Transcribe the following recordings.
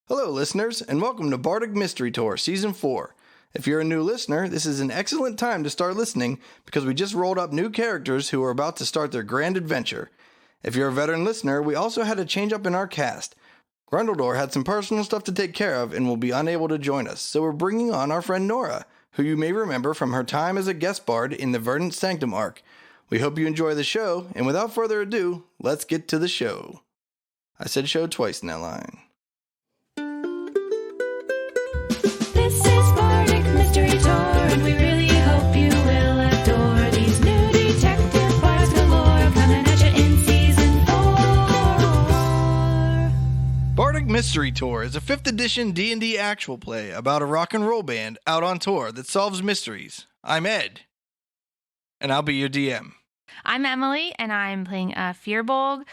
Hello, listeners, and welcome to Bardic Mystery Tour Season 4. If you're a new listener, this is an excellent time to start listening because we just rolled up new characters who are about to start their grand adventure. If you're a veteran listener, we also had a change up in our cast. Grundledor had some personal stuff to take care of and will be unable to join us, so we're bringing on our friend Nora, who you may remember from her time as a guest bard in the Verdant Sanctum arc. We hope you enjoy the show, and without further ado, let's get to the show. I said show twice in that line. This is Bardic Mystery Tour, and we really hope you will adore these new detective bards galore coming at you in Season 4. Bardic Mystery Tour is a 5th edition D&D actual play about a rock and roll band out on tour that solves mysteries. I'm Ed, and I'll be your DM. I'm Emily, and I'm playing firbolg.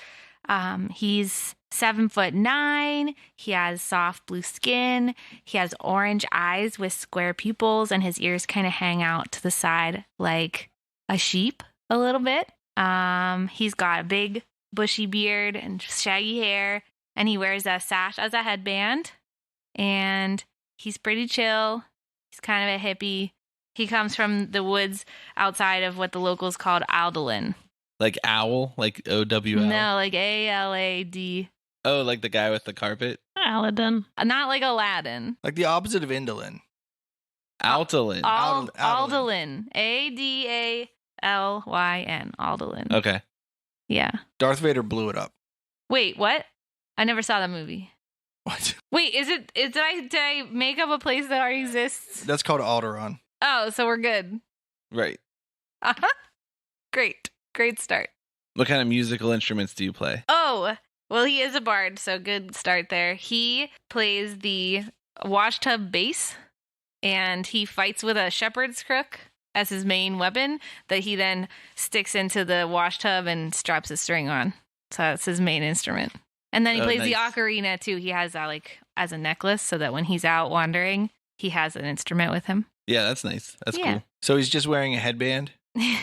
He's 7'9". He has soft blue skin. He has orange eyes with square pupils, and his ears kind of hang out to the side like a sheep a little bit. He's got a big bushy beard and shaggy hair, and he wears a sash as a headband. And he's pretty chill. He's kind of a hippie. He comes from the woods outside of what the locals called Aldolin. Like owl? Like O-W-L? No, like A-L-A-D. Oh, like the guy with the carpet? Aladdin. Not like Aladdin. Like the opposite of Indolin. Altolin. Aldolin. A-D-A-L-Y-N. Aldolin. Okay. Yeah. Darth Vader blew it up. Wait, what? I never saw that movie. What? Wait, did I make up a place that already exists? That's called Alderaan. Oh, so we're good. Right. Uh-huh. Great start. What kind of musical instruments do you play? Oh, well, he is a bard, so good start there. He plays the washtub bass, and he fights with a shepherd's crook as his main weapon that he then sticks into the washtub and straps a string on. So that's his main instrument. And then he plays the ocarina, too. He has that, like, as a necklace so that when he's out wandering, he has an instrument with him. Yeah, that's nice. That's cool. So he's just wearing a headband?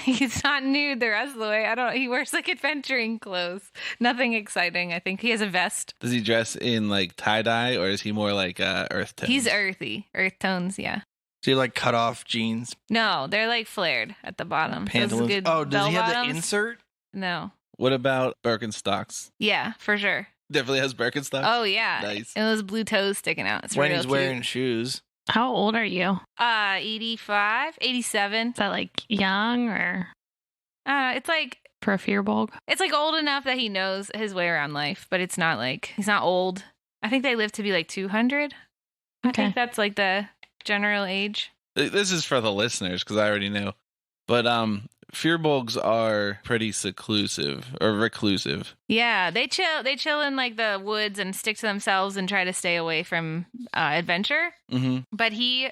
He's not nude the rest of the way. He wears like adventuring clothes. Nothing exciting. I think he has a vest. Does he dress in like tie-dye or is he more like earth tones? He's earthy. Earth tones, yeah. So you like cut off jeans? No, they're like flared at the bottom. Pantaloons? Oh, does he have the insert? No. What about Birkenstocks? Yeah, for sure. Definitely has Birkenstocks? Oh, yeah. Nice. And those blue toes sticking out. It's when real he's cute. wearing shoes. How old are you? 85, 87. Is that like young or It's like for a firbolg? It's like old enough that he knows his way around life, but it's not like he's not old. I think they live to be like 200. I think that's like the general age. This is for the listeners because I already know. But firbolgs are pretty seclusive or reclusive. Yeah, they chill in like the woods and stick to themselves and try to stay away from adventure. Mm-hmm. But he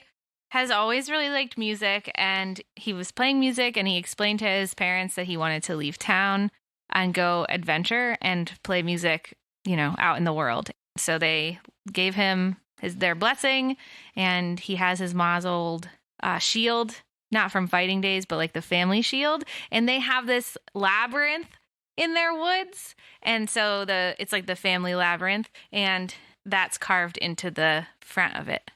has always really liked music, and he was playing music, and he explained to his parents that he wanted to leave town and go adventure and play music, out in the world. So they gave him their blessing, and he has his ma's old shield, not from fighting days, but like the family shield. And they have this labyrinth in their woods. And so it's like the family labyrinth, and that's carved into the front of it.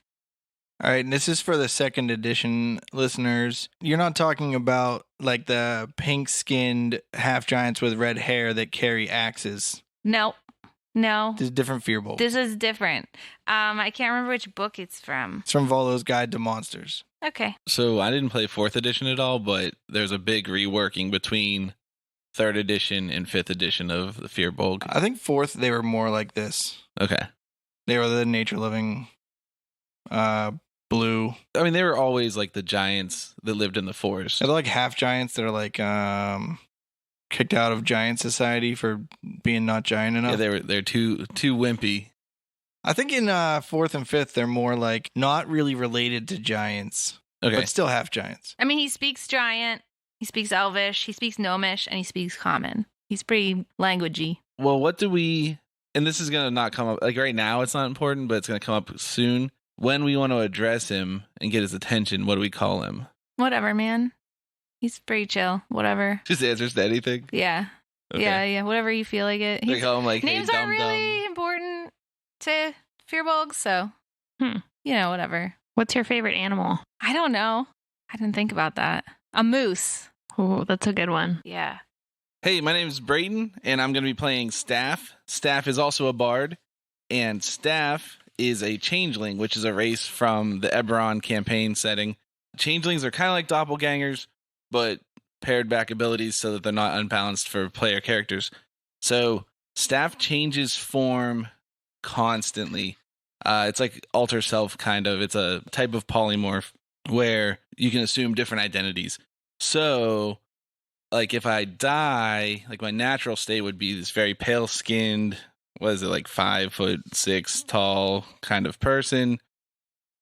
All right, and this is for the 2nd edition listeners. You're not talking about like the pink-skinned half-giants with red hair that carry axes. No. This is different firbolg. This is different. I can't remember which book it's from. It's from Volo's Guide to Monsters. Okay. So I didn't play 4th edition at all, but there's a big reworking between 3rd edition and 5th edition of the firbolg. I think 4th, they were more like this. Okay. They were the nature-living blue. I mean, they were always like the giants that lived in the forest. They're like half-giants that are like kicked out of giant society for being not giant enough. Yeah, they're too wimpy. I think in 4th and 5th, they're more like not really related to giants, but still half giants. I mean, he speaks giant, he speaks elvish, he speaks gnomish, and he speaks common. He's pretty languagey. Well, what do we, and this is going to not come up, like right now it's not important, but it's going to come up soon. When we want to address him and get his attention, what do we call him? Whatever, man. He's pretty chill. Whatever. Just answers to anything? Yeah. Okay. Yeah. Whatever you feel like it. They call him like, names hey, aren't really important to firbolg, so whatever. What's your favorite animal? I don't know. I didn't think about that. A moose. Oh, that's a good one. Yeah. Hey, my name is Brayden, and I'm going to be playing Staph. Staph is also a bard, and Staph is a changeling, which is a race from the Eberron campaign setting. Changelings are kind of like doppelgangers, but pared back abilities so that they're not unbalanced for player characters. So Staph changes form constantly. It's like alter self, kind of. It's a type of polymorph where you can assume different identities. So, like, if I die, like, my natural state would be this very pale-skinned, what is it, like 5'6" tall kind of person,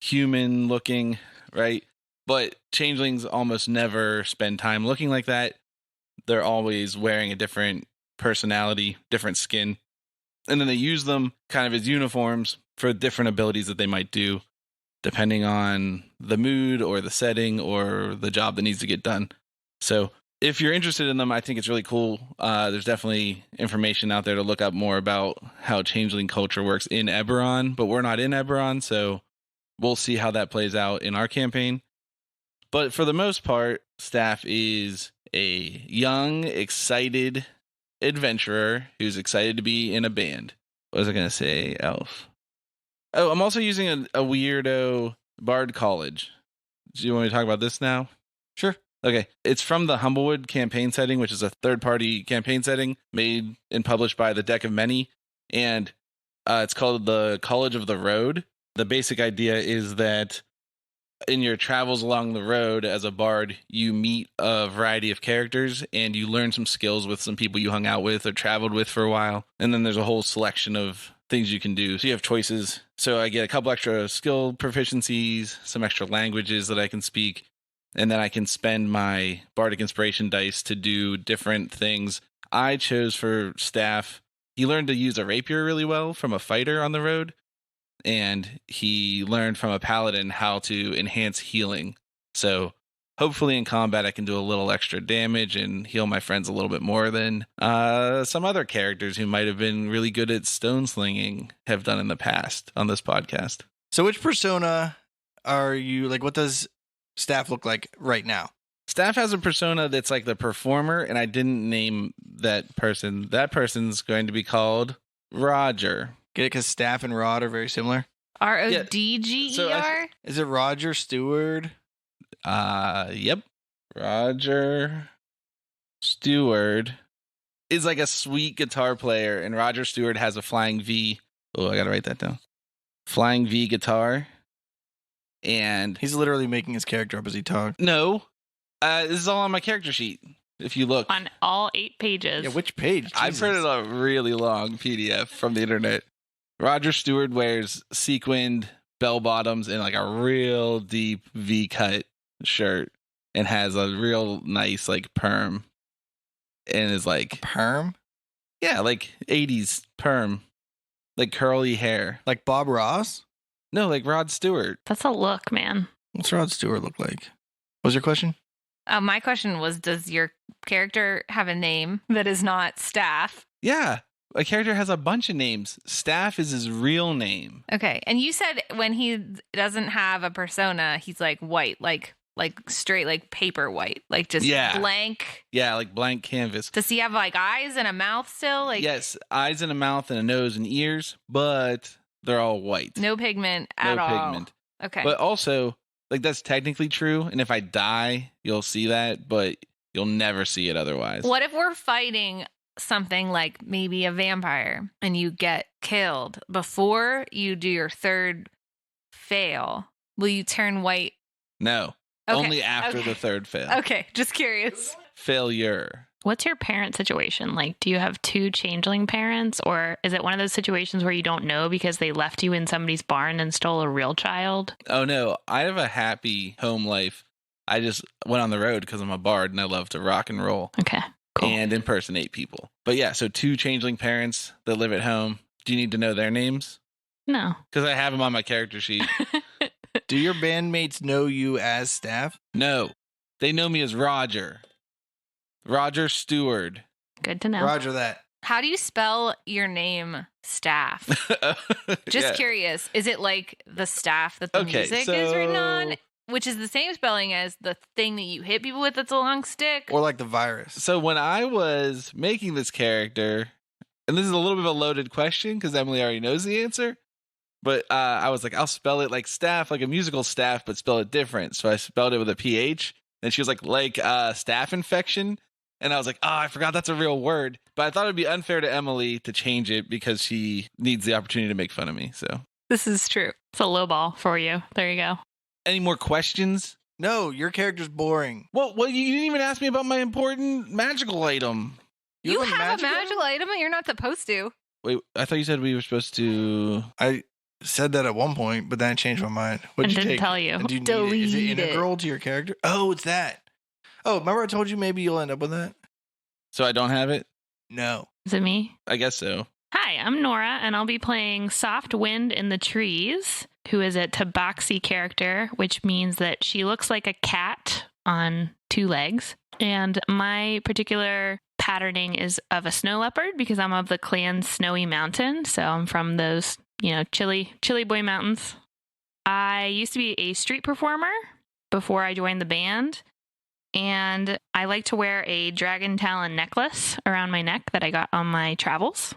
human-looking, right? But changelings almost never spend time looking like that. They're always wearing a different personality, different skin. And then they use them kind of as uniforms for different abilities that they might do, depending on the mood or the setting or the job that needs to get done. So if you're interested in them, I think it's really cool. There's definitely information out there to look up more about how changeling culture works in Eberron, but we're not in Eberron, so we'll see how that plays out in our campaign. But for the most part, Staph is a young, excited adventurer who's excited to be in a band. What was I going to say else? Oh, I'm also using a weirdo bard college. Do you want me to talk about this now? Sure. Okay. It's from the Humblewood campaign setting, which is a third-party campaign setting made and published by the Deck of Many. And it's called the College of the Road. The basic idea is that in your travels along the road as a bard, you meet a variety of characters and you learn some skills with some people you hung out with or traveled with for a while. And then there's a whole selection of things you can do. So you have choices. So I get a couple extra skill proficiencies, some extra languages that I can speak, and then I can spend my bardic inspiration dice to do different things. I chose for Staph, he learned to use a rapier really well from a fighter on the road. And he learned from a paladin how to enhance healing. So hopefully in combat I can do a little extra damage and heal my friends a little bit more than some other characters who might have been really good at stone slinging have done in the past on this podcast. So which persona are you, like, what does Staph look like right now? Staph has a persona that's like the performer, and I didn't name that person. That person's going to be called Roger. Get it? Because Staph and Rod are very similar. RODGER? Is it Roger Stewart? Yep. Roger Stewart is like a sweet guitar player, and Roger Stewart has a flying V. Oh, I gotta write that down. Flying V guitar. And He's literally making his character up as he talks. no, this is all on my character sheet. If you look, On all 8 pages. Yeah, which page? I Jesus. printed a really long PDF from the internet. Roger Stewart wears sequined bell bottoms and like a real deep V-cut shirt and has a real nice like perm and is like, Perm? yeah, like 80s perm, like curly hair. Like Bob Ross? No, like Rod Stewart. That's a look, man. What's Rod Stewart look like? What was your question? My question was, does your character have a name that is not Staph? Yeah, a character has a bunch of names. Staph is his real name. Okay. And you said when he doesn't have a persona, he's like white, like straight, like paper white, like just Yeah. blank. Yeah, like blank canvas. Does he have like eyes and a mouth still? Like Yes, eyes and a mouth and a nose and ears, but they're all white. no pigment at No all. pigment. Okay. But also, like, that's technically true. And if I die, you'll see that, but you'll never see it otherwise. What if we're fighting something like maybe a vampire and you get killed before you do your third fail? Will you turn white? No. Okay, Only after okay. the third fail. Okay, just curious. Failure. What's your parent situation? Like, do you have 2 changeling parents, or is it one of those situations where you don't know because they left you in somebody's barn and stole a real child? Oh, no. I have a happy home life. I just went on the road because I'm a bard and I love to rock and roll Okay, cool. and impersonate people. But yeah, so 2 changeling parents that live at home. Do you need to know their names? No. Because I have them on my character sheet. Do your bandmates know you as Staph? No. They know me as Roger. Roger Stewart. Good to know. Roger that. How do you spell your name, Staph? Just Yeah. curious. Is it like the staff that the music is written on? Which is the same spelling as the thing that you hit people with that's a long stick? Or like the virus. So when I was making this character, and this is a little bit of a loaded question because Emily already knows the answer, but I was like, I'll spell it like staff, like a musical staff, but spell it different. So I spelled it with a PH. And she was like staph infection. And I was like, oh, I forgot that's a real word. But I thought it'd be unfair to Emily to change it because she needs the opportunity to make fun of me. So This is true. It's a low ball for you. There you go. any more questions? No, your character's boring. Well, you didn't even ask me about my important magical item. You have a magical item and you're not supposed to. Wait, I thought you said we were supposed to. I said that at one point, but then I changed my mind. What'd And you didn't take? tell you. And do you need it? Is it Delete it. integral to your character? Oh, it's that. Oh, remember I told you maybe you'll end up with that? So I don't have it? No. Is it me? I guess so. Hi, I'm Nora, and I'll be playing Soft Wind in the Trees, who is a tabaxi character, which means that she looks like a cat on two legs. And my particular patterning is of a snow leopard because I'm of the clan Snowy Mountain. So I'm from those, chilly boy mountains. I used to be a street performer before I joined the band. And I like to wear a dragon talon necklace around my neck that I got on my travels.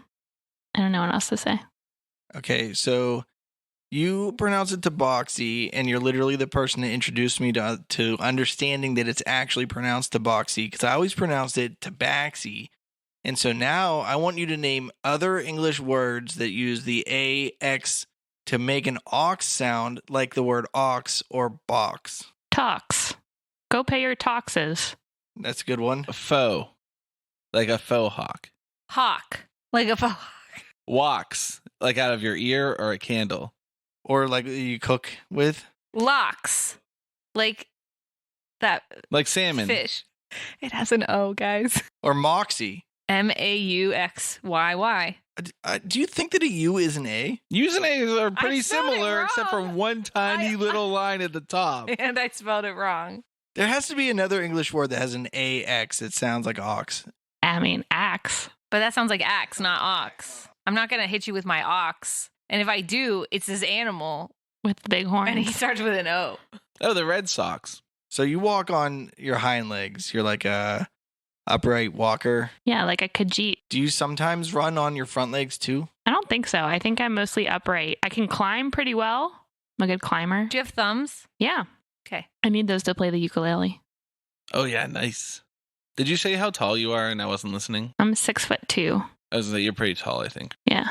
I don't know what else to say. Okay, so you pronounce it tabaxi, and you're literally the person that introduced me to understanding that it's actually pronounced tabaxi, because I always pronounced it tabaxi. And so now I want you to name other English words that use the AX to make an ox sound, like the word ox or box. Talks. Go pay your taxes. That's a good one. A faux. Like a faux hawk. Hawk. Like a Wax. Like out of your ear or a candle. Or like you cook with. locks. Like that Like salmon. fish. It has an O, guys. Or moxie. MAUXYY. Do you think that a U is an A? U's and A's are pretty spelled it similar, except for wrong. one tiny little line at the top. And I spelled it wrong. There has to be another English word that has an AX that sounds like ox. I mean, axe. But that sounds like axe, not ox. I'm not going to hit you with my ox. And if I do, it's this animal. With the big horns. And he starts with an O. Oh, the Red Sox. So you walk on your hind legs. You're like a upright walker. Yeah, like a Khajiit. Do you sometimes run on your front legs too? I don't think so. I think I'm mostly upright. I can climb pretty well. I'm a good climber. Do you have thumbs? Yeah. Okay. I need those to play the ukulele. Oh, yeah, nice. Did you say how tall you are and I wasn't listening? I'm 6'2". I was like, you're pretty tall, I think. Yeah.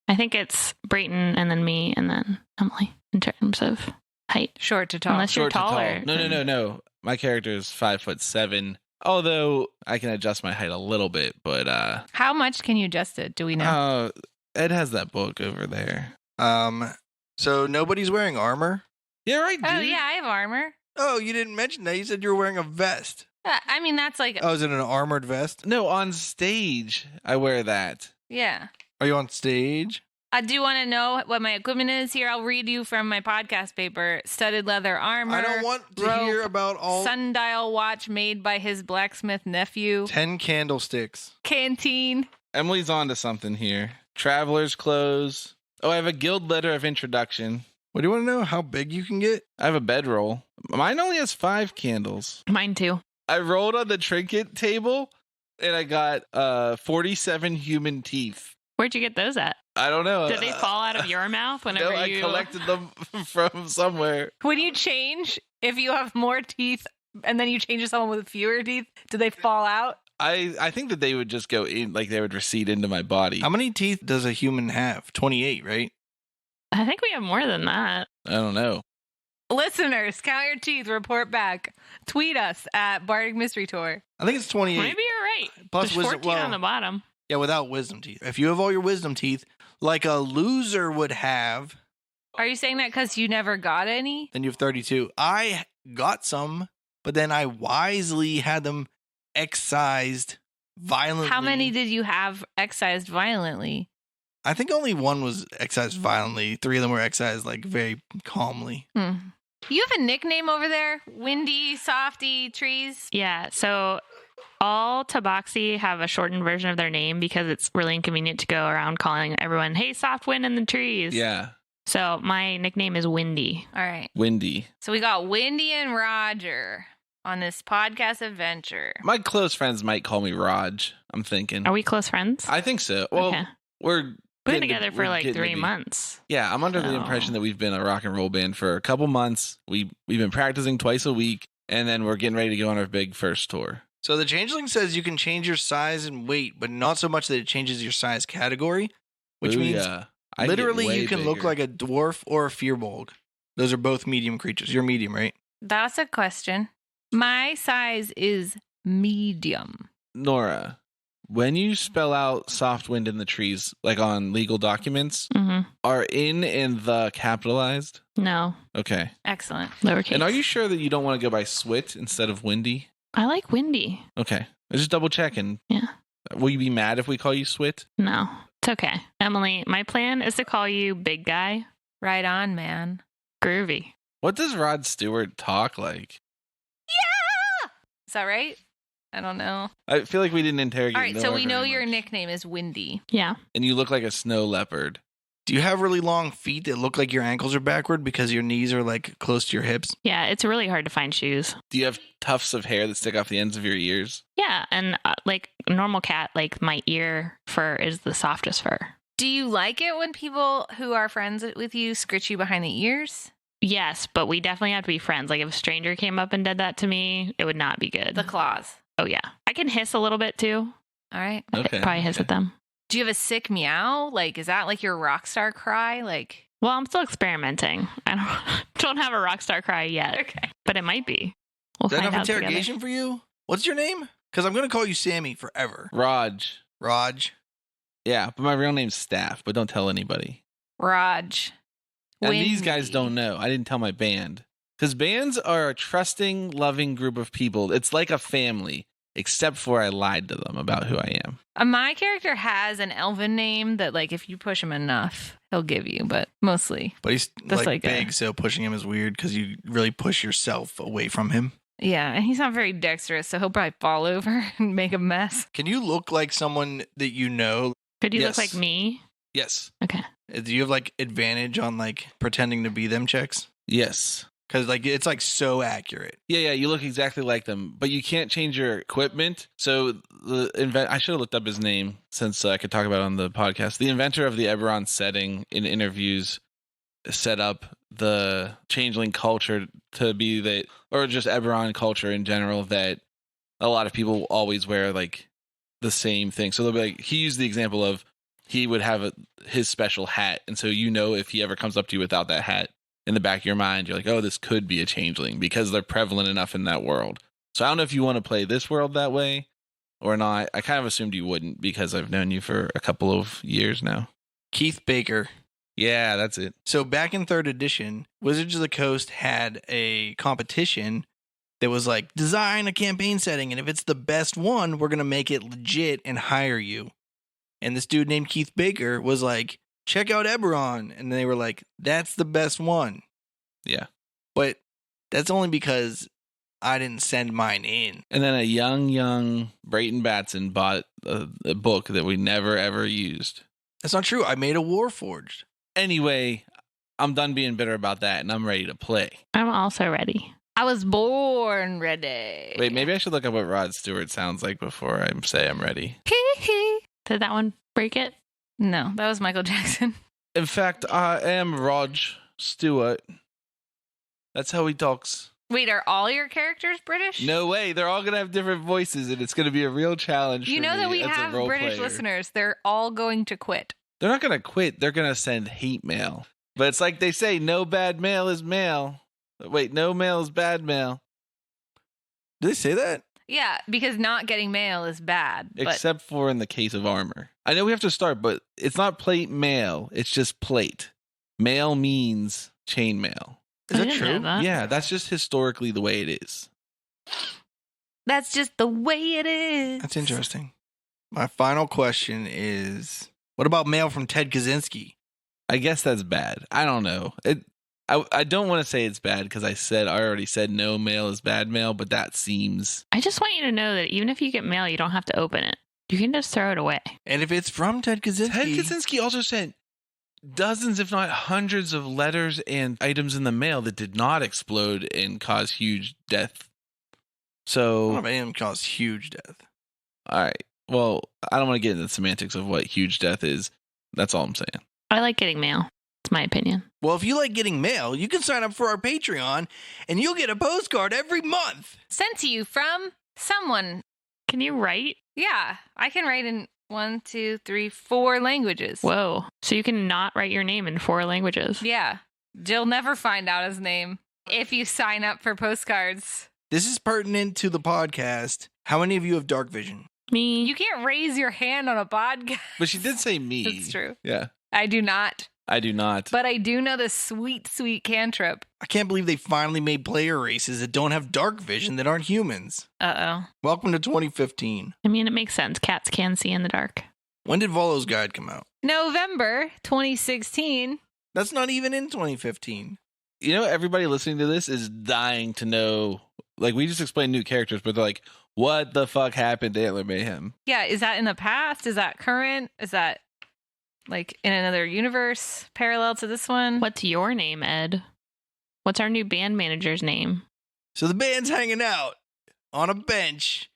I think it's Brayton and then me and then Emily in terms of height. Short to tall. Unless you're Short to tall. taller. No. My character is 5'7". Although I can adjust my height a little bit, but How much can you adjust it? Do we know? Ed has that book over there. So nobody's wearing armor? Yeah, right, dude. Oh, yeah, I have armor. Oh, you didn't mention that. You said you were wearing a vest. I mean, that's like, Oh, is it an armored vest? No, on stage I wear that. yeah. Are you on stage? I do want to know what my equipment is here. I'll read you from my podcast paper. Studded leather armor. I don't want to rope, hear about all sundial watch made by his blacksmith nephew. 10 candlesticks. Canteen. Emily's on to something here. Traveler's clothes. Oh, I have a guild letter of introduction. What do you want to know? How big you can get? I have a bedroll. Mine only has 5 candles. Mine too. I rolled on the trinket table and I got 47 human teeth. Where'd you get those at? I don't know. Did they fall out of your mouth whenever No, I you... collected them from somewhere. When you change, if you have more teeth and then you change to someone with fewer teeth, do they fall out? I think that they would just go in, like they would recede into my body. How many teeth does a human have? 28, right? I think we have more than that. I don't know. Listeners, count your teeth, report back. Tweet us at Bardic Mystery Tour. I think it's 28. Maybe you're right. Plus There's wisdom- 14 well- on the bottom. Yeah, without wisdom teeth. If you have all your wisdom teeth, like a loser would have, Are you saying that because you never got any? then you have 32. I got some, but then I wisely had them excised violently. How many did you have excised violently? I think only one was excised violently. 3 of them were excised like very calmly. You have a nickname over there? Windy, Softy, Trees? Yeah, so all Tabaxi have a shortened version of their name because it's really inconvenient to go around calling everyone, hey, soft wind in the trees. Yeah. So my nickname is Windy. All right. Windy. So we got Windy and Roger on this podcast adventure. My close friends might call me Raj, I'm thinking. Are we close friends? I think so. Well, Okay. we're Been getting to- together for we're like getting to 3 be- months. Yeah, I'm under the Oh. impression that we've been a rock and roll band for a couple months. We've been practicing twice a week, and then we're getting ready to go on our big first tour. So the changeling says you can change your size and weight, but not so much that it changes your size category, which means Booyah. I get literally way you can look bigger. like a dwarf or a firbolg. Those are both medium creatures. You're medium, right? That's a question. My size is medium. Nora, when you spell out soft wind in the trees, like on legal documents, Mm-hmm. are in and the capitalized? No, Okay. Excellent. lowercase. And are you sure that you don't want to go by swit instead of windy? I like Windy. Okay. I just double checking. Yeah. Will you be mad if we call you swit? No, it's okay. Emily, my plan is to call you Big Guy. Right on, man. Groovy. What does Rod Stewart talk like? Is that right? I don't know. I feel like we didn't interrogate All right, so Nora we know very your much. nickname is Windy. Yeah. And you look like a snow leopard. Do you have really long feet that look like your ankles are backward because your knees are like close to your hips? Yeah, it's really hard to find shoes. Do you have tufts of hair that stick off the ends of your ears? Yeah, and like a normal cat, like my ear fur is the softest fur. Do you like it when people who are friends with you scritch you behind the ears? Yes, but we definitely have to be friends. Like if a stranger came up and did that to me, it would not be good. The claws. Oh yeah, I can hiss a little bit too. All right. I Okay, probably hiss okay. at them. Do you have a sick meow? Like, is that like your rock star cry? Like, Well, I'm still experimenting. I don't have a rock star cry yet, okay. but it might be. We'll Is that find enough out together. interrogation for you? What's your name? Because I'm going to call you Sammy forever. Raj. Raj. Yeah, but my real name's Staph, but don't tell anybody. Raj. And these guys Windy. don't know. I didn't tell my band. Because bands are a trusting, loving group of people. It's like a family, except for I lied to them about who I am. My character has an elven name that, like, if you push him enough, he'll give you, but mostly. But he's That's like like a- big, so pushing him is weird because you really push yourself away from him. Yeah, and he's not very dexterous, so he'll probably fall over and make a mess. Can you look like someone that you know? Could you Yes. look like me? Yes. Okay. Do you have like advantage on like pretending to be them checks? Yes. Because like it's like so accurate. Yeah, you look exactly like them, but you can't change your equipment. So I should have looked up his name since I could talk about it on the podcast. The inventor of the Eberron setting in interviews set up the changeling culture to be that, or just Eberron culture in general, that a lot of people always wear like the same thing. So they'll be like, he used the example of he would have his special hat, and so if he ever comes up to you without that hat, in the back of your mind, you're like, oh, this could be a changeling because they're prevalent enough in that world. So I don't know if you want to play this world that way or not. I kind of assumed you wouldn't because I've known you for a couple of years now. Keith Baker. Yeah, that's it. So back in 3rd edition, Wizards of the Coast had a competition that was like, design a campaign setting, and if it's the best one, we're going to make it legit and hire you. And this dude named Keith Baker was like, check out Eberron. And they were like, that's the best one. Yeah. But that's only because I didn't send mine in. And then a young Brayton Batson bought a book that we never, ever used. That's not true. I made a Warforged. Anyway, I'm done being bitter about that, and I'm ready to play. I'm also ready. I was born ready. Wait, maybe I should look up what Rod Stewart sounds like before I say I'm ready. Did that one break it? No, that was Michael Jackson. In fact, I am Rod Stewart. That's how he talks. Wait, are all your characters British? No way. They're all going to have different voices, and it's going to be a real challenge. You for know me that we as a have role British player. listeners. They're all going to quit. They're not going to quit. They're going to send hate mail. But it's like they say, no bad mail is mail. Wait, no mail is bad mail. Did they say that? Yeah, because not getting mail is bad. But Except for in the case of armor. I know we have to start, but it's not plate mail. It's just plate. Mail means chain mail. Is I that didn't know true? that. Yeah, that's just historically the way it is. that's just the way it is. That's interesting. My final question is, what about mail from Ted Kaczynski? I guess that's bad. I don't know. I don't want to say it's bad because I already said no mail is bad mail, but that seems. I just want you to know that even if you get mail, you don't have to open it. You can just throw it away. And if it's from Ted Kaczynski. Ted Kaczynski also sent dozens, if not hundreds, of letters and items in the mail that did not explode and cause huge death. So. One of them caused huge death. All right. Well, I don't want to get into the semantics of what huge death is. That's all I'm saying. I like getting mail. It's my opinion. Well, if you like getting mail, you can sign up for our Patreon, and you'll get a postcard every month. Sent to you from someone. Can you write? Yeah, I can write in 4 languages. Whoa. So you can not write your name in 4 languages. Yeah. You'll never find out his name if you sign up for postcards. This is pertinent to the podcast. How many of you have dark vision? Me. You can't raise your hand on a podcast. But she did say me. That's true. Yeah. I do not. I do not. But I do know the sweet, sweet cantrip. I can't believe they finally made player races that don't have dark vision that aren't humans. Uh-oh. Welcome to 2015. I mean, it makes sense. Cats can see in the dark. When did Volo's Guide come out? November 2016. That's not even in 2015. You know, everybody listening to this is dying to know. Like, we just explained new characters, but they're like, what the fuck happened to Antler Mayhem? Yeah, is that in the past? Is that current? Is that like in another universe parallel to this one? What's your name, Ed? What's our new band manager's name? So the band's hanging out on a bench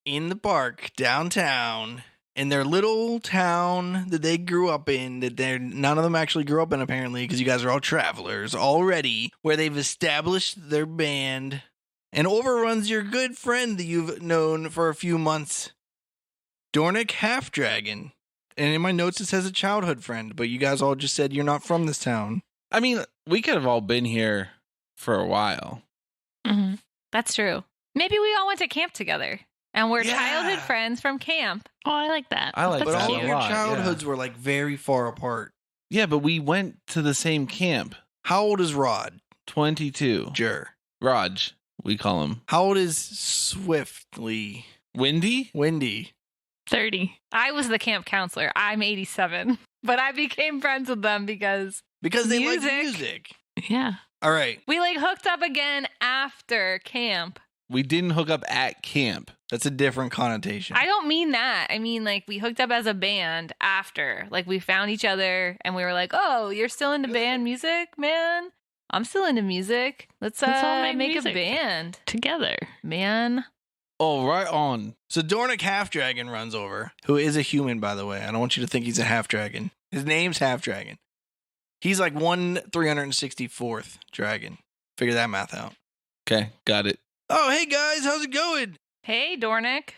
in the park downtown in their little town that they grew up in, that none of them actually grew up in apparently, because you guys are all travelers already, where they've established their band and overruns your good friend that you've known for a few months, Dornick Half-Dragon. And in my notes it says a childhood friend, but you guys all just said you're not from this town. I mean, we could have all been here for a while. Mm-hmm. That's true. Maybe we all went to camp together and we're Yeah. childhood friends from camp. Oh, I like that. I like That's But that all cute. of a your lot, childhoods were like very far apart. Yeah, but we went to the same camp. How old is Rod? 22. Jer. Raj, we call him. How old is Swiftly? Wendy? Wendy. 30. I was the camp counselor. I'm 87. But I became friends with them because Because they like Music. music. Yeah. All right. we like hooked up again after camp. We didn't hook up at camp. That's a different connotation. I don't mean that. I mean, like, we hooked up as a band after. Like, we found each other and we were like, oh, you're still into band music, man? I'm still into music. Let's Let's all make a music band, Together. man. Oh, right on. So Dornick Half-Dragon runs over, who is a human, by the way. I don't want you to think he's a half-dragon. His name's Half-Dragon. He's like 1/364th dragon. Figure that math out. Okay, got it. Oh, hey guys, how's it going? Hey, Dornick.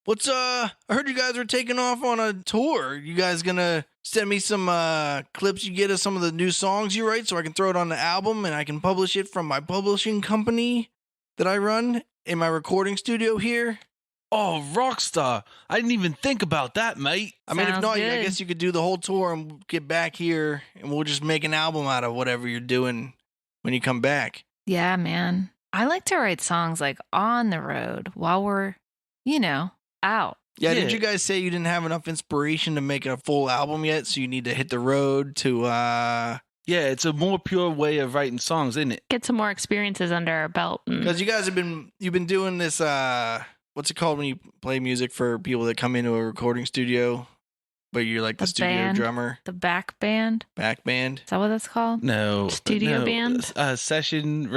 What's I heard you guys were taking off on a tour. You guys gonna send me some clips you get of some of the new songs you write so I can throw it on the album and I can publish it from my publishing company that I run in my recording studio here? Oh, Rockstar. I didn't even think about that, mate. I mean, if Sounds not, I good. guess you could do the whole tour and get back here and we'll just make an album out of whatever you're doing when you come back. Yeah, man. I like to write songs like on the road while we're, out. Yeah, Yeah. didn't you guys say you didn't have enough inspiration to make a full album yet, so you need to hit the road to Yeah, it's a more pure way of writing songs, isn't it? Get some more experiences under our belt. And because you guys you've been doing this what's it called when you play music for people that come into a recording studio, but you're like the The studio band. drummer, The back band. back band? Is that what that's called? No. Studio no, band? Session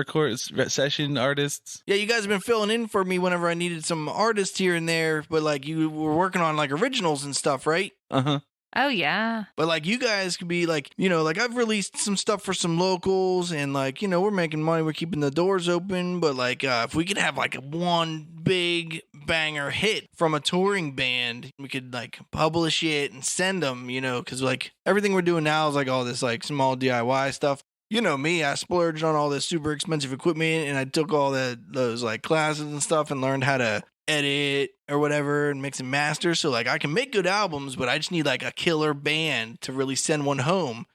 artists. Yeah, you guys have been filling in for me whenever I needed some artists here and there, but like you were working on like originals and stuff, right? Uh-huh. Oh, yeah. But like you guys could be like, like I've released some stuff for some locals and like, we're making money, we're keeping the doors open. But like if we could have like one big banger hit from a touring band, we could like publish it and send them, because like everything we're doing now is like all this like small DIY stuff. You know me, I splurged on all this super expensive equipment and I took all those like classes and stuff and learned how to edit or whatever and mix and master. So like I can make good albums, but I just need like a killer band to really send one home.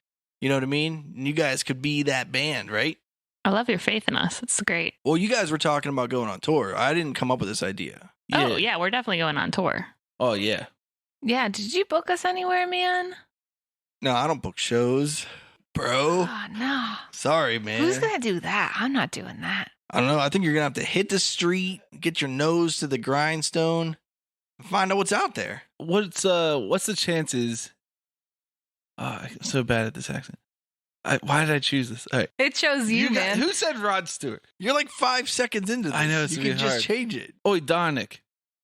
You know what I mean? And you guys could be that band, right? I love your faith in us. It's great. Well, you guys were talking about going on tour. I didn't come up with this idea. Oh, yeah. We're definitely going on tour. Oh, yeah. Yeah. Did you book us anywhere, man? No, I don't book shows, bro. Oh, no. Sorry, man. Who's going to do that? I'm not doing that. I don't know. I think you're going to have to hit the street, get your nose to the grindstone, and find out what's out there. What's the chances? I'm so bad at this accent. Why did I choose this? All right. It shows you, man. Who said Rod Stewart? You're like 5 seconds into this. I know, it's you gonna can be just hard. change it. Oi, Darnick.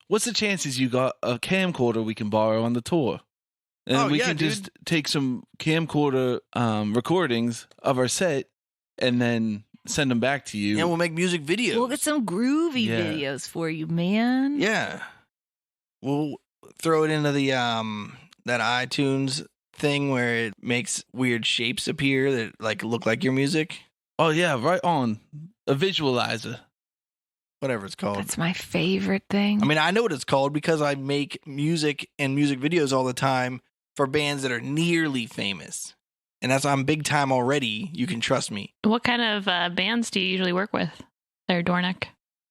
What's the chances you got a camcorder we can borrow on the tour? And we can just take some camcorder recordings of our set and then send them back to you. And we'll make music videos. We'll get some groovy Yeah. videos for you, man. Yeah. We'll throw it into the that iTunes thing where it makes weird shapes appear that like look like your music. Oh, yeah, right on. A visualizer. Whatever it's called. That's my favorite thing. I mean, I know what it's called because I make music and music videos all the time for bands that are nearly famous. And as I'm big time already, you can trust me. What kind of bands do you usually work with there, Dornick?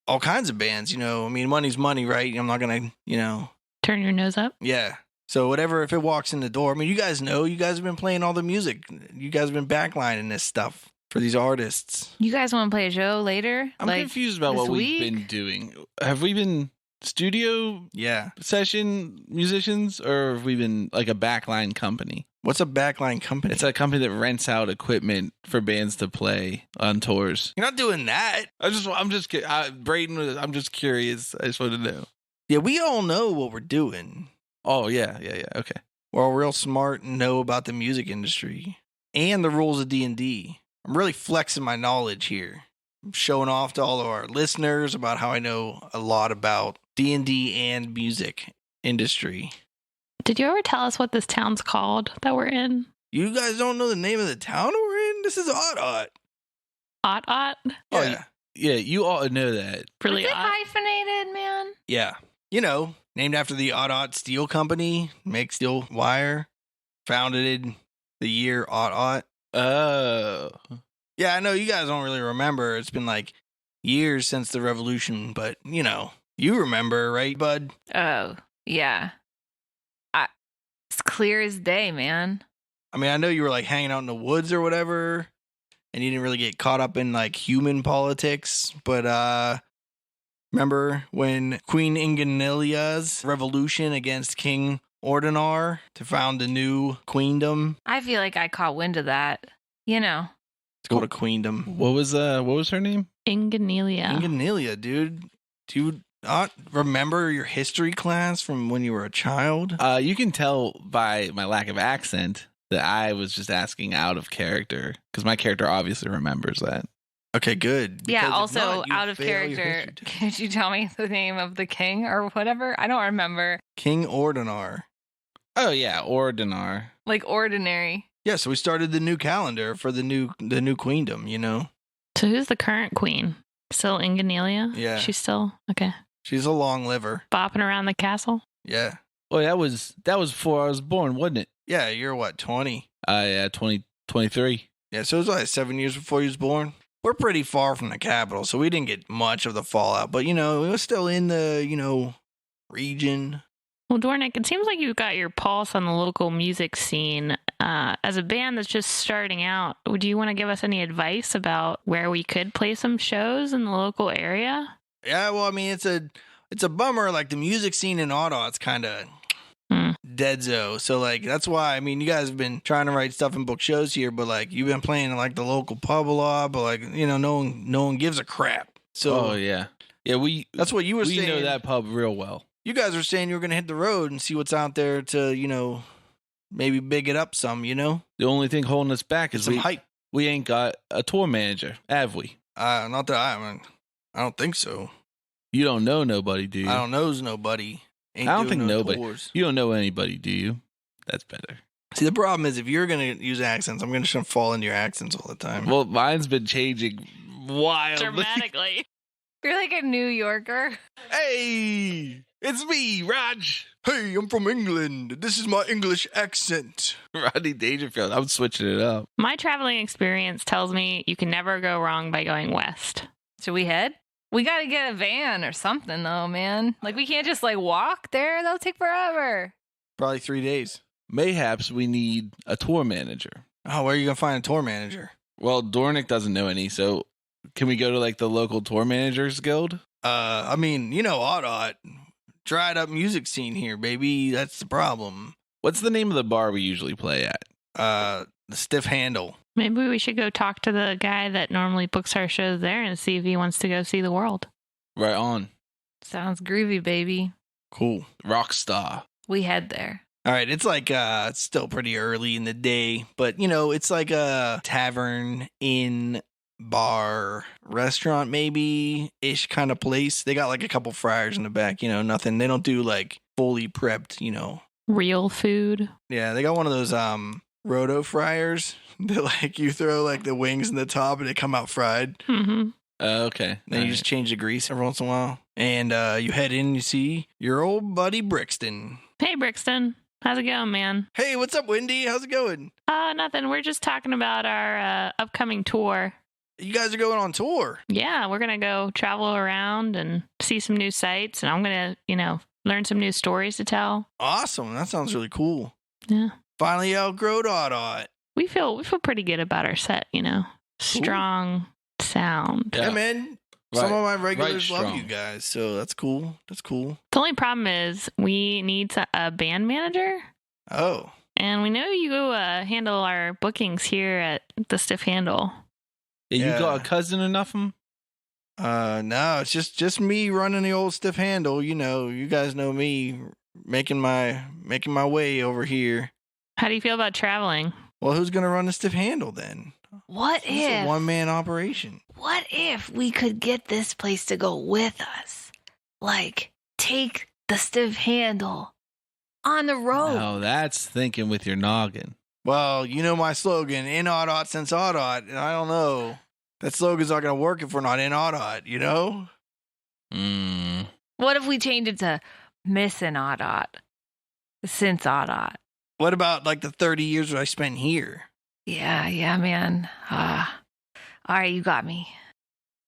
All kinds of bands, you know. I mean, money's money, right? I'm not going to, you know. Turn your nose up? Yeah. So whatever, if it walks in the door, I mean, you guys know, you guys have been playing all the music. You guys have been backlining this stuff for these artists. You guys want to play a show later? I'm confused about this what we've week? been doing. Have we been studio Yeah. session musicians, or have we been like a backline company? What's a backline company? It's a company that rents out equipment for bands to play on tours. You're not doing that. I'm just Brayden. I'm just curious. I just want to know. Yeah, we all know what we're doing. Oh yeah. Okay. We're all real smart and know about the music industry and the rules of D&D. I'm really flexing my knowledge here. I'm showing off to all of our listeners about how I know a lot about D&D and music industry. Did you ever tell us what this town's called that we're in? You guys don't know the name of the town we're in? This is Aught-Aught. Aught-Aught? Oh, Yeah. Yeah, you ought to know that. Really Is it odd. hyphenated, man? Yeah. You know, named after the Aught-Aught Steel Company, make steel wire, founded the year Aught-Aught. Oh. Yeah, I know you guys don't really remember. It's been like years since the revolution, but you know, you remember, right, bud? Oh, yeah. It's clear as day, man. I mean, I know you were like hanging out in the woods or whatever, and you didn't really get caught up in like human politics, but remember when Queen Inganilia's revolution against King Ordinar to found a new queendom? I feel like I caught wind of that. You know. It's called a queendom. What was her name? Inganilia. Inganilia, dude. Do you not remember your history class from when you were a child? You can tell by my lack of accent that I was just asking out of character, because my character obviously remembers that. Okay, good. Yeah, Because if also not, you out of fail your character. history test. Could you tell me the name of the king or whatever? I don't remember. King Ordinar. Oh yeah, Ordinar. Like ordinary. Yeah, so we started the new calendar for the new queendom, you know? So who's the current queen? Still Inganilia? Yeah. She's still, okay. She's a long liver. Bopping around the castle? Yeah. Oh, that was before I was born, wasn't it? Yeah, you're what, 20? Yeah, 23. Yeah, so it was like 7 years before he was born. We're pretty far from the capital, so we didn't get much of the fallout. But, you know, it was still in the, you know, region. Well, Dornick, it seems like you've got your pulse on the local music scene. As a band that's just starting out, would you want to give us any advice about where we could play some shows in the local area? Yeah, well, I mean, it's a bummer. Like, the music scene in Aught-Aught's kind of dead-zo. So, like, that's why, I mean, you guys have been trying to write stuff and book shows here, but, like, you've been playing in, like, the local pub a lot, but, like, you know, no one gives a crap. So, Oh yeah, yeah. that's what you were we saying. know that pub real well. You guys were saying you were going to hit the road and see what's out there to, you know, maybe big it up some, you know? The only thing holding us back is Some hype. we ain't got a tour manager, have we? Not that I don't think so. You don't know nobody, do you? I don't knows nobody. Ain't I don't doing think no nobody. tours. You don't know anybody, do you? That's better. See, the problem is if you're going to use accents, I'm going to fall into your accents all the time. Well, mine's been changing wildly. Dramatically. You're like a New Yorker. Hey, it's me, Raj. Hey, I'm from England. This is my English accent. Rodney Dangerfield. I'm switching it up. My traveling experience tells me you can never go wrong by going west. Should we head? We got to get a van or something, though, man. Like, we can't just, like, walk there. That'll take forever. Probably 3 days. Mayhaps we need a tour manager. Oh, where are you going to find a tour manager? Well, Dornick doesn't know any, so can we go to like the local tour managers guild? I mean, Aught-Aught. Dried up music scene here, baby. That's the problem. What's the name of the bar we usually play at? The Stiff Handle. Maybe we should go talk to the guy that normally books our shows there and see if he wants to go see the world. Right on. Sounds groovy, baby. Cool. Rockstar. We head there. All right, it's like it's still pretty early in the day, but it's like a tavern, inn, bar, restaurant maybe ish kind of place. They got like a couple fryers in the back, nothing. They don't do like fully prepped, Real food. Yeah, they got one of those roto fryers that like you throw like the wings in the top and they come out fried. Mm-hmm. Okay. Then you just change the grease every once in a while. And you head in and you see your old buddy Brixton. Hey, Brixton. How's it going, man? Hey, what's up, Wendy? How's it going? Nothing. We're just talking about our upcoming tour. You guys are going on tour. Yeah, we're going to go travel around and see some new sights. And I'm going to, learn some new stories to tell. Awesome. That sounds really cool. Yeah. Finally outgrowed Aught-Aught. We feel pretty good about our set, Strong sound. Yeah, man. Some of my regulars love strong. you guys, so that's cool. The only problem is we need a band manager. Oh. And we know you handle our bookings here at the Stiff Handle. Yeah, you got a cousin or nothing? No, it's just me running the old Stiff Handle. You guys know me making my way over here. How do you feel about traveling? Well, who's gonna run the Stiff Handle then? What It's a if? one-man operation. What if we could get this place to go with us? Like, take the Stiff Handle on the road. No, that's thinking with your noggin. Well, my slogan, in Aught-Aught since Aught-Aught, and I don't know. That slogan's not going to work if we're not in Aught-Aught, What if we change it to missing Aught-Aught since Aught-Aught? What about, like, the 30 years that I spent here? Yeah, man. All right, you got me.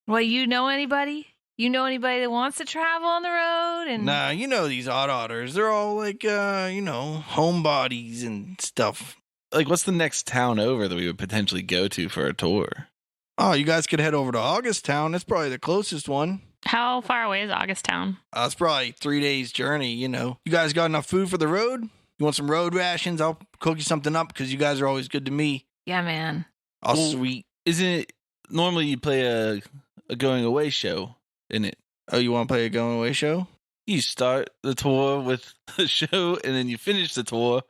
Well, you know anybody? You know anybody that wants to travel on the road? And Nah, these Aught-Aughers. They're all, like, homebodies and stuff. Like, what's the next town over that we would potentially go to for a tour? Oh, you guys could head over to Augustown. That's probably the closest one. How far away is Augustown? It's probably 3 days journey, You guys got enough food for the road? You want some road rations? I'll cook you something up because you guys are always good to me. yeah, man. Oh, Well, sweet. Isn't it normally you play a going away show, isn't it? Oh, you want to play a going away show? You start the tour with a show and then you finish the tour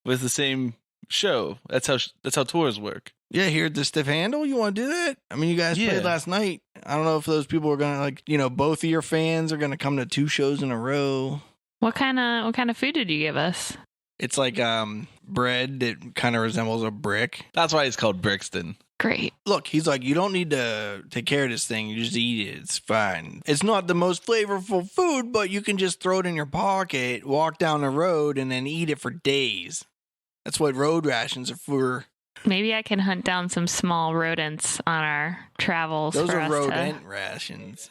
with the same show. That's how tours work. Yeah, here at the Stiff Handle, you want to do that? I mean, you guys Yeah. played last night. I don't know if those people are going to, both of your fans are going to come to 2 shows in a row. What kind of food did you give us? It's like bread that kind of resembles a brick. That's why it's called Brixton. Great. Look, he's like, you don't need to take care of this thing. You just eat it. It's fine. It's not the most flavorful food, but you can just throw it in your pocket, walk down the road, and then eat it for days. That's what road rations are for. Maybe I can hunt down some small rodents on our travels. Those for are us rodent rations.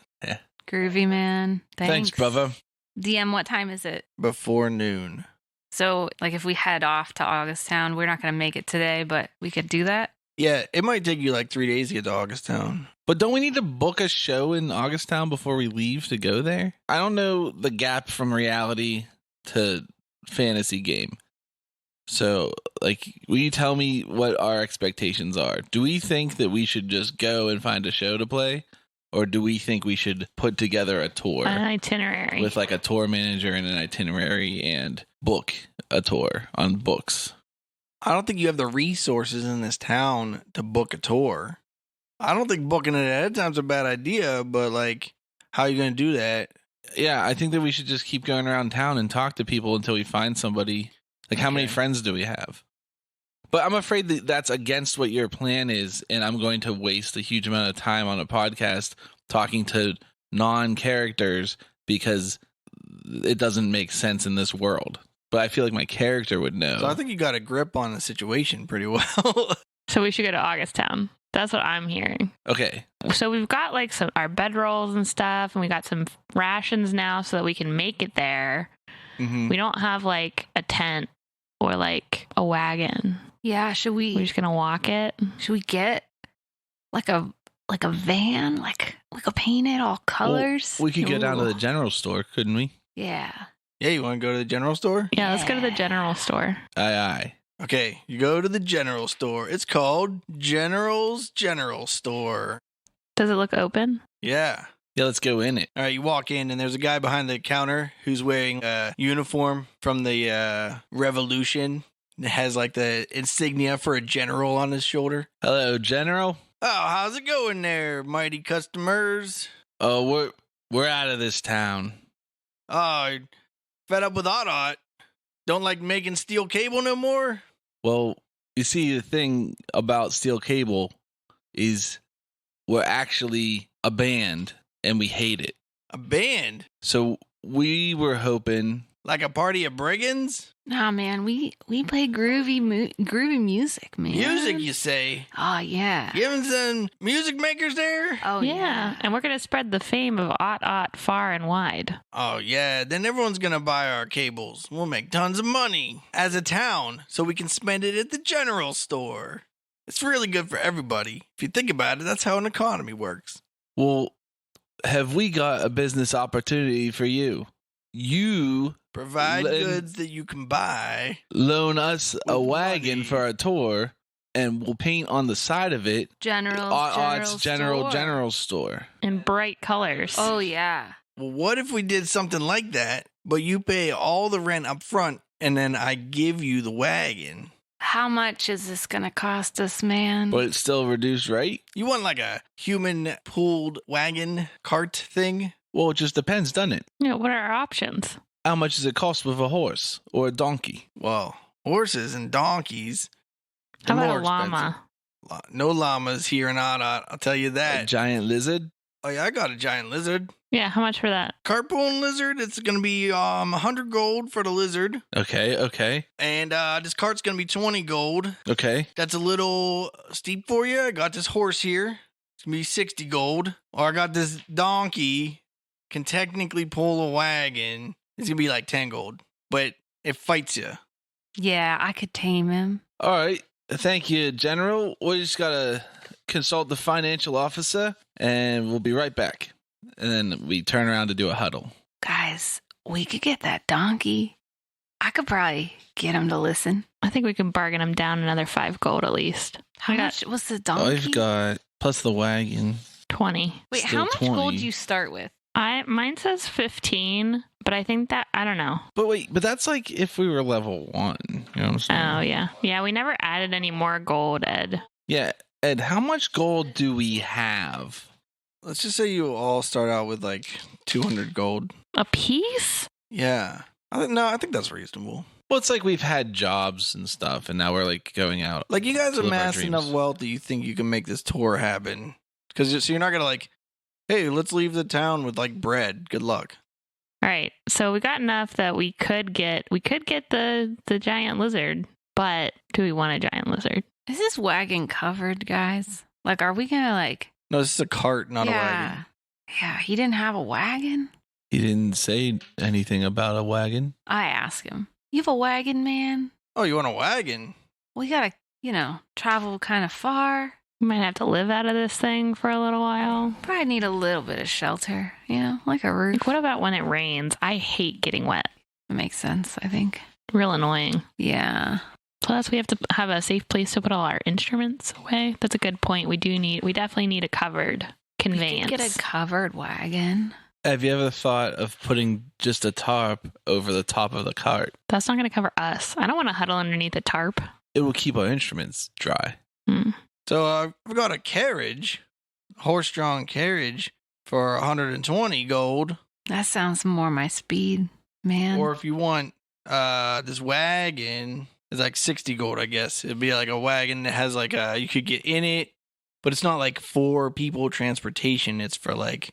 Groovy, man. Thanks, brother. DM, what time is it? Before noon. So, like, if we head off to Augustown, we're not going to make it today, but we could do that. Yeah, it might take you like 3 days to get to Augustown. But don't we need to book a show in Augustown before we leave to go there? I don't know the gap from reality to fantasy game. So, like, will you tell me what our expectations are? Do we think that we should just go and find a show to play? Or do we think we should put together a tour An itinerary. with like a tour manager and an itinerary and book a tour on books? I don't think you have the resources in this town to book a tour. I don't think booking it ahead of time's a bad idea, but like, how are you going to do that? Yeah, I think that we should just keep going around town and talk to people until we find somebody. Like, how many Okay. friends do we have? But I'm afraid that that's against what your plan is, and I'm going to waste a huge amount of time on a podcast talking to non-characters because it doesn't make sense in this world. But I feel like my character would know. So I think you got a grip on the situation pretty well. So we should go to Augustown. That's what I'm hearing. Okay. So we've got like our bedrolls and stuff, and we got some rations now so that we can make it there. Mm-hmm. We don't have like a tent or like a wagon. Yeah, should We're we just gonna walk it. should we get like a van, like we could paint it all colors. Well, we could go down to Ooh. the general store, couldn't we? Yeah. Yeah, you want to go to the general store? Yeah, let's go to the general store. Aye. Okay, you go to the general store. It's called General's General Store. Does it look open? Yeah. Yeah, let's go in it. All right, you walk in, and there's a guy behind the counter who's wearing a uniform from the Revolution. It has like the insignia for a general on his shoulder. Hello, General. Oh, how's it going there, mighty customers? Oh, we're out of this town. Oh, fed up with Aught-Aught? Don't like making steel cable no more? Well, you see, the thing about Steel Cable is we're actually a band, and we hate it. A band? So we were hoping... Like a party of brigands? Nah, man, we play groovy music, man. Music, you say? Oh, yeah. You having some music makers there? Oh, yeah. And we're going to spread the fame of Aught-Aught far and wide. Oh, yeah. Then everyone's going to buy our cables. We'll make tons of money as a town so we can spend it at the general store. It's really good for everybody. If you think about it, that's how an economy works. Well, have we got a business opportunity for you? You Provide goods that you can buy. loan us a With wagon money. for a tour, and we'll paint on the side of it General General Store. In bright colors. Oh, yeah. Well, what if we did something like that, but you pay all the rent up front, and then I give you the wagon? How much is this going to cost us, man? But it's still reduced, right? You want like a human pulled wagon cart thing? Well, it just depends, doesn't it? Yeah, what are our options? How much does it cost with a horse or a donkey? Well, horses and donkeys. How they're about a more llama? expensive. No llamas here in Aught-Aught, I'll tell you A that. giant lizard? Oh yeah, I got a giant lizard. Yeah, how much for that? Cart pulling lizard, it's gonna be 100 gold for the lizard. Okay. And this cart's gonna be 20 gold. Okay. That's a little steep for you. I got this horse here. It's gonna be 60 gold. Or I got this donkey, can technically pull a wagon. It's gonna be like 10 gold. But it fights you. Yeah, I could tame him. All right. Thank you, General. We just got to consult the financial officer, and we'll be right back. And then we turn around to do a huddle. Guys, we could get that donkey. I could probably get him to listen. I think we can bargain him down another 5 gold at least. How I got much was the donkey? I've got, plus the wagon. 20. Wait, still how much 20. gold do you start with? Mine says 15, but I think that, I don't know. But wait, that's like if we were level 1. You know what I'm saying? Oh, yeah. Yeah, we never added any more gold, Ed. Yeah. Ed, how much gold do we have? Let's just say you all start out with like 200 gold. A piece? Yeah. I think that's reasonable. Well, it's like we've had jobs and stuff, and now we're like going out. Like you guys To live our amassed enough dreams. wealth that you think you can make this tour happen. Because so you're not gonna like, hey, let's leave the town with like bread. Good luck. All right. So we got enough that we could get the giant lizard, but do we want a giant lizard? Is this wagon covered, guys? Like, are we gonna like? No, this is a cart, not a wagon. Yeah, he didn't have a wagon. He didn't say anything about a wagon. I asked him, "You have a wagon, man? Oh, you want a wagon? We gotta, travel kind of far. We might have to live out of this thing for a little while. Probably need a little bit of shelter, like a roof. Like, what about when it rains? I hate getting wet. It makes sense, I think. Real annoying. Yeah. Plus, we have to have a safe place to put all our instruments away. That's a good point. We definitely need a covered conveyance. We could get a covered wagon. Have you ever thought of putting just a tarp over the top of the cart? That's not going to cover us. I don't want to huddle underneath a tarp. It will keep our instruments dry. So I've got a carriage, horse-drawn carriage for 120 gold. That sounds more my speed, man. Or if you want this wagon, it's like 60 gold, I guess. It'd be like a wagon that has like you could get in it, but it's not like for people transportation. It's for like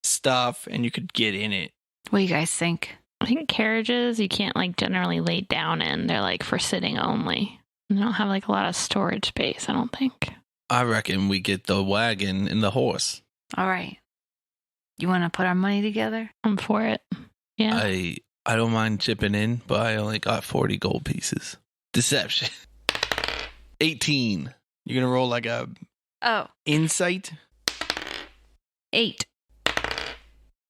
stuff, and you could get in it. What do you guys think? I think carriages you can't like generally lay down in. They're like for sitting only. They don't have like a lot of storage space, I don't think. I reckon we get the wagon and the horse. All right. You want to put our money together? I'm for it. Yeah. I don't mind chipping in, but I only got 40 gold pieces. Deception. 18. You're gonna roll like a Oh, Insight. 8.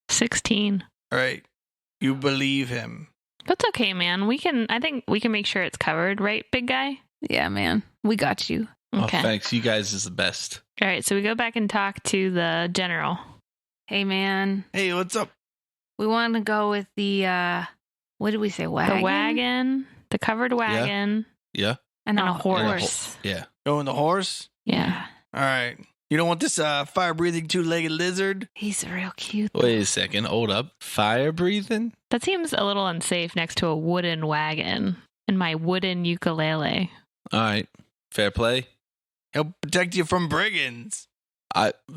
16. All right. You believe him. That's okay, man. I think we can make sure it's covered, right, big guy? Yeah, man. We got you. Okay. Oh, thanks. You guys is the best. All right, so we go back and talk to the general. Hey, man. Hey, what's up? We want to go with the, what did we say? Wagon? The wagon, the covered wagon, Yeah. And and a a horse. Yeah. Going the horse? Yeah. All right. You don't want this fire-breathing two-legged lizard? He's real cute. Wait a second. Hold up. Fire breathing? That seems a little unsafe next to a wooden wagon and my wooden ukulele. All right. Fair play. He'll protect you from brigands.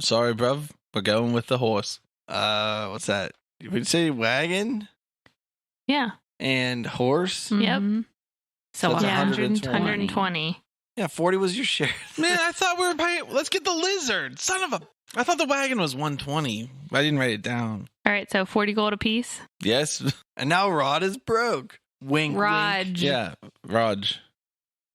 Sorry, bruv. We're going with the horse. What's that? You would say wagon Yeah. and horse? Yep. Mhm. So That's Yeah. 120. 120. Yeah, 40 was your share. Man, I thought we were paying. Let's get the lizard. Son of a. I thought the wagon was 120. I didn't write it down. All right, so 40 gold apiece. Yes. And now Rod is broke. Wink, wink. Raj. Yeah. Raj.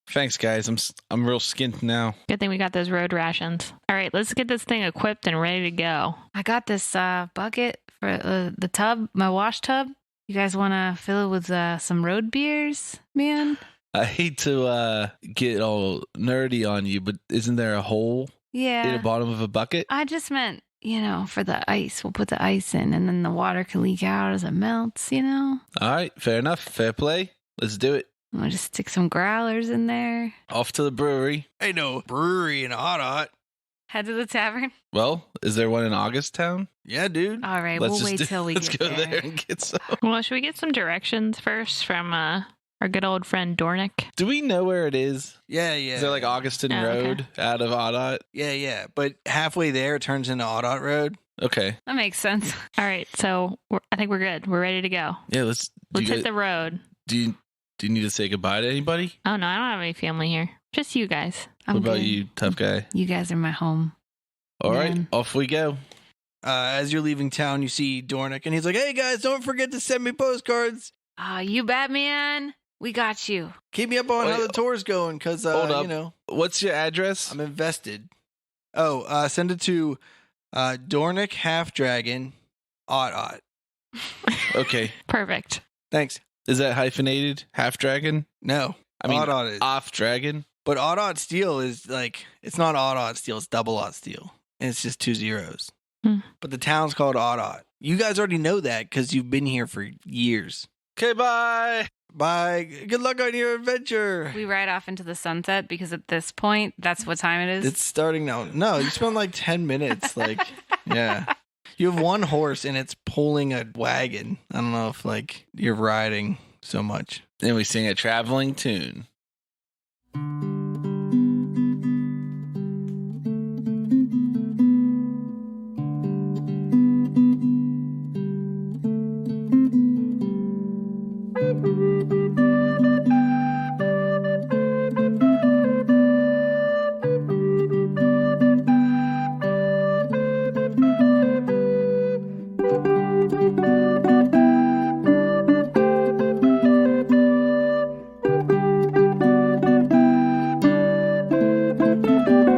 Thanks, guys. I'm real skint now. Good thing we got those road rations. All right, let's get this thing equipped and ready to go. I got this bucket for the tub, my wash tub. You guys want to fill it with some road beers, man? I hate to get all nerdy on you, but isn't there a hole in Yeah. the bottom of a bucket? I just meant, for the ice. We'll put the ice in and then the water can leak out as it melts, All right. Fair enough. Fair play. Let's do it. We'll just stick some growlers in there. Off to the brewery. Ain't no brewery in Aught-Aught. Head to the tavern. Well, is there one in Augustown? Yeah, dude. All right, Let's we'll just wait do- till we let's get go there. there and get some. Well, should we get some directions first from our good old friend Dornick? Do we know where it is? Yeah, yeah. Is there like Augustin Oh, okay. Road out of Aught-Aught? Yeah, yeah. But halfway there, it turns into Aught-Aught Road. Okay. That makes sense. All right, so I think we're good. We're ready to go. Yeah, let's. Let's hit the road. Do you need to say goodbye to anybody? Oh, no, I don't have any family here. Just you guys. I'm what about good. you, tough guy? You guys are my home. All right, Man. off we go. As you're leaving town, you see Dornick, and he's like, hey, guys, don't forget to send me postcards. You Batman. We got you. Keep me up on how Wait, the tour's going, because, hold up. What's your address? I'm invested. Send it to Dornick Half Dragon, Aught-Aught. Okay. Perfect. Thanks. Is that hyphenated? Half dragon? No, I mean, Aught-Aught is. off dragon? But Aught-Aught Steel is like, it's not Aught-Aught Steel, it's double Aught Steel. And it's just 2 zeros. Hmm. But the town's called Aught-Aught. You guys already know that because you've been here for years. Okay, bye. Bye. Good luck on your adventure. We ride off into the sunset because at this point, that's what time it is. It's starting now. No, you spent like 10 minutes. Like, yeah. You have one horse and it's pulling a wagon. I don't know if like you're riding so much. Then we sing a traveling tune.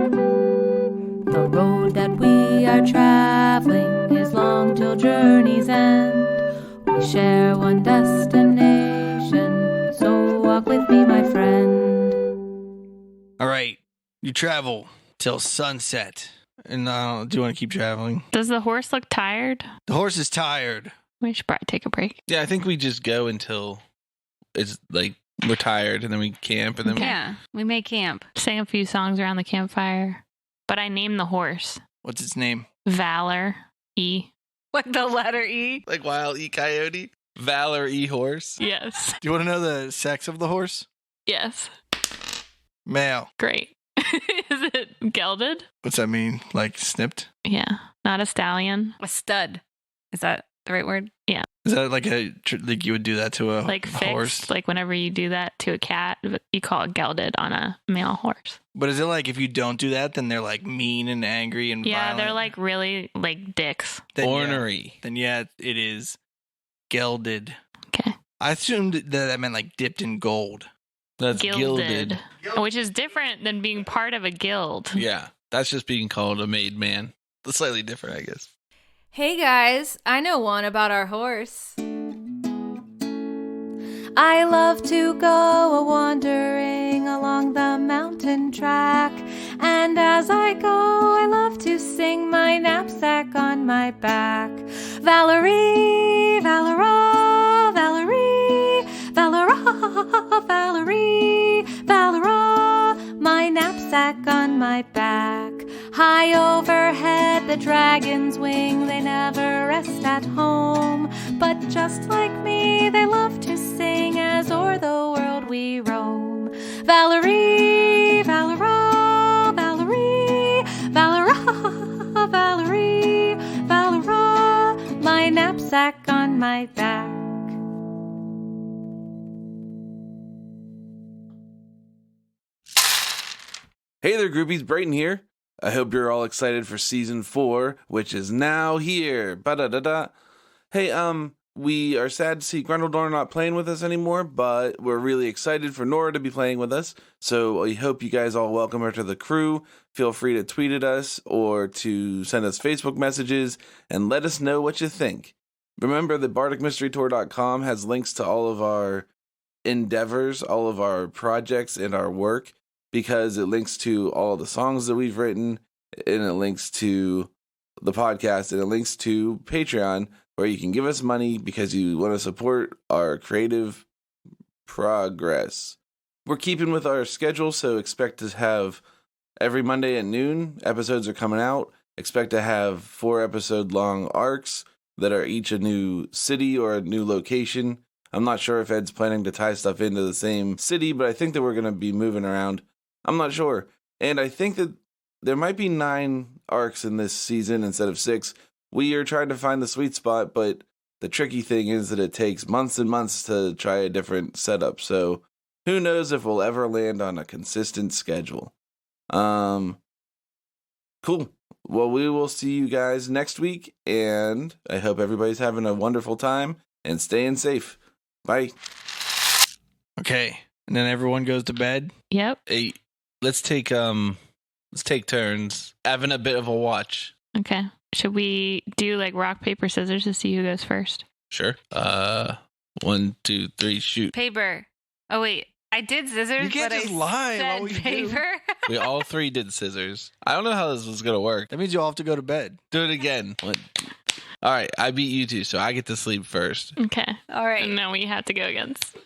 The road that we are traveling is long till journey's end. We share one destination, so walk with me, my friend. All right. You travel till sunset. And do you want to keep traveling? Does the horse look tired? The horse is tired. We should probably take a break. Yeah, I think we just go until it's like we're tired and then we camp and then Yeah, we may camp. Sing a few songs around the campfire. But I named the horse What's its name? Valor E. Like the letter E. like Wild E Coyote, Valor E Horse. Yes. Do you want to know the sex of the horse? Yes. Male. Great. Is it gelded? What's that mean? Like snipped? Yeah. Not a stallion. A stud. Is that the right word? Is that like like you would do that to a Like fixed. horse? Like whenever you do that to a cat, you call it gelded on a male horse. But is it like if you don't do that, then they're like mean and angry and Yeah, violent? they're like really like dicks. Then, Ornery. Then yeah, it is gelded. Okay. I assumed that meant like dipped in gold. That's gilded. Which is different than being part of a guild. Yeah. That's just being called a made man. That's slightly different, I guess. Hey guys, I know one about our horse. I love to go a-wandering along the mountain track, and as I go, I love to sing my knapsack on my back. Valerie, Valera, Valerie, Valera, Valerie, Valera, my knapsack on my back. High overhead, the dragons wing, they never rest at home. But just like me, they love to sing as o'er the world we roam. Valerie, Valera, Valerie, Valera, Valerie, Valera, my knapsack on my back. Hey there, groupies, Brayton here. I hope you're all excited for season 4, which is now here. Ba-da-da-da. Hey, we are sad to see Grundledor not playing with us anymore, but we're really excited for Nora to be playing with us. So I hope you guys all welcome her to the crew. Feel free to tweet at us or to send us Facebook messages and let us know what you think. Remember that bardicmysterytour.com has links to all of our endeavors, all of our projects and our work, because it links to all the songs that we've written, and it links to the podcast, and it links to Patreon, where you can give us money because you want to support our creative progress. We're keeping with our schedule, so expect to have every Monday at noon, episodes are coming out. Expect to have 4-episode-long arcs that are each a new city or a new location. I'm not sure if Ed's planning to tie stuff into the same city, but I think that we're going to be moving around. I'm not sure. And I think that there might be 9 arcs in this season instead of 6. We are trying to find the sweet spot, but the tricky thing is that it takes months and months to try a different setup. So who knows if we'll ever land on a consistent schedule. Cool. Well, we will see you guys next week, and I hope everybody's having a wonderful time and staying safe. Bye. Okay. And then everyone goes to bed. Yep. Hey, let's take turns having a bit of a watch. Okay. Should we do like rock, paper, scissors to see who goes first? Sure. 1, 2, 3, shoot. Paper. Oh, wait. I did scissors, You can't but just I lie said about what you do. paper. We all 3 did scissors. I don't know how this was going to work. That means you all have to go to bed. Do it again. All right. I beat you 2, so I get to sleep first. Okay. All right. And then we have to go against.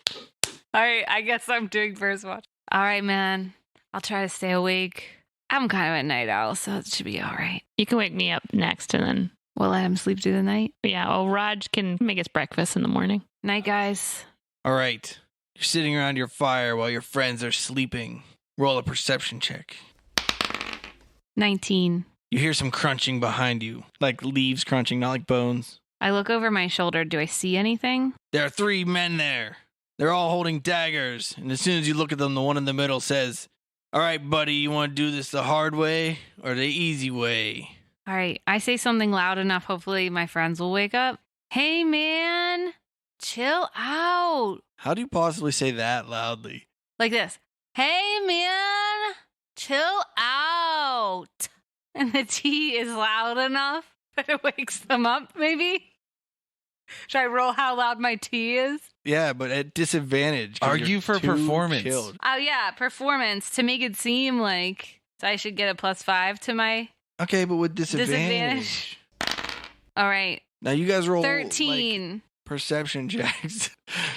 All right. I guess I'm doing first watch. All right, man. I'll try to stay awake. I'm kind of a night owl, so it should be all right. You can wake me up next and then, We'll let him sleep through the night. yeah, well, Raj can make us breakfast in the morning. Night, guys. All right. You're sitting around your fire while your friends are sleeping. Roll a perception check. 19. You hear some crunching behind you, like leaves crunching, not like bones. I look over my shoulder. Do I see anything? There are 3 men there. They're all holding daggers, and as soon as you look at them, the one in the middle says, "All right, buddy, you want to do this the hard way or the easy way?" All right. I say something loud enough. Hopefully my friends will wake up. Hey, man. Chill out. How do you possibly say that loudly? Like this. Hey, man. Chill out. And the T is loud enough that it wakes them up, maybe? Should I roll how loud my T is? Yeah, but at disadvantage. 'cause Argue you're for too performance. chilled. Oh, yeah. Performance to make it seem like I should get a +5 to my Okay, but with disadvantage. All right. Now you guys roll 13. like, perception checks.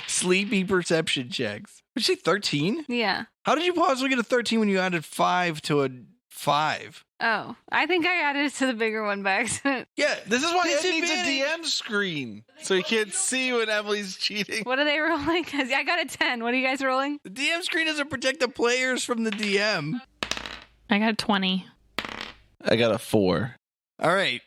Sleepy perception checks. Did you say 13? Yeah. How did you possibly get a 13 when you added 5 to a 5? Oh, I think I added it to the bigger one by accident. Yeah, This is why Ed needs a disadvantage. DM screen, so he can't see when Emily's cheating. What are they rolling? 'Cause I got a 10. What are you guys rolling? The DM screen doesn't protect the players from the DM. I got 20. I got a 4. All right.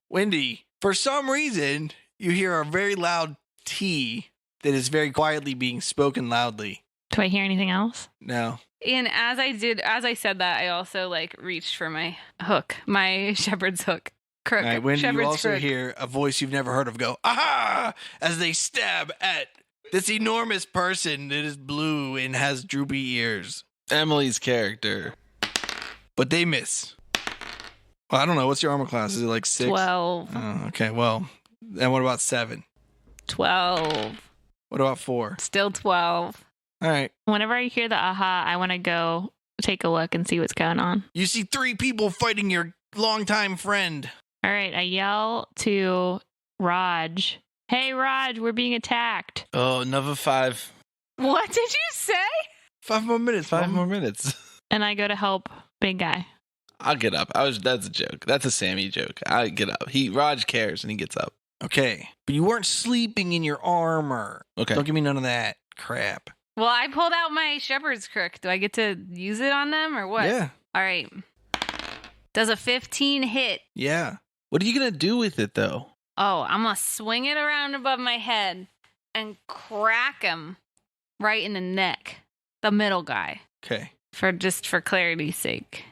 Wendy, for some reason, you hear a very loud T that is very quietly being spoken loudly. Do I hear anything else? No. And as I said that, I also reached for my hook, my shepherd's hook. Crook. All right, Wendy, you shepherd's also crook. hear a voice you've never heard of go, "Aha!" as they stab at this enormous person that is blue and has droopy ears. Emily's character. but they miss. Well, I don't know. What's your armor class? Is it like 6? 12. Oh, okay. Well, then what about 7? 12. What about 4? Still 12. All right. Whenever I hear the aha, I want to go take a look and see what's going on. You see 3 people fighting your longtime friend. All right, I yell to Raj. Hey, Raj, we're being attacked. Oh, another 5. What did you say? 5 more minutes. 5 more minutes. And I go to help big guy. I'll get up. That's a joke. That's a Sammy joke. I get up. Raj cares and he gets up. Okay. But you weren't sleeping in your armor. Okay. Don't give me none of that crap. Well, I pulled out my shepherd's crook. Do I get to use it on them or what? Yeah. All right. Does a 15 hit? Yeah. What are you going to do with it, though? Oh, I'm going to swing it around above my head and crack him right in the neck. The middle guy. Okay. For clarity's sake.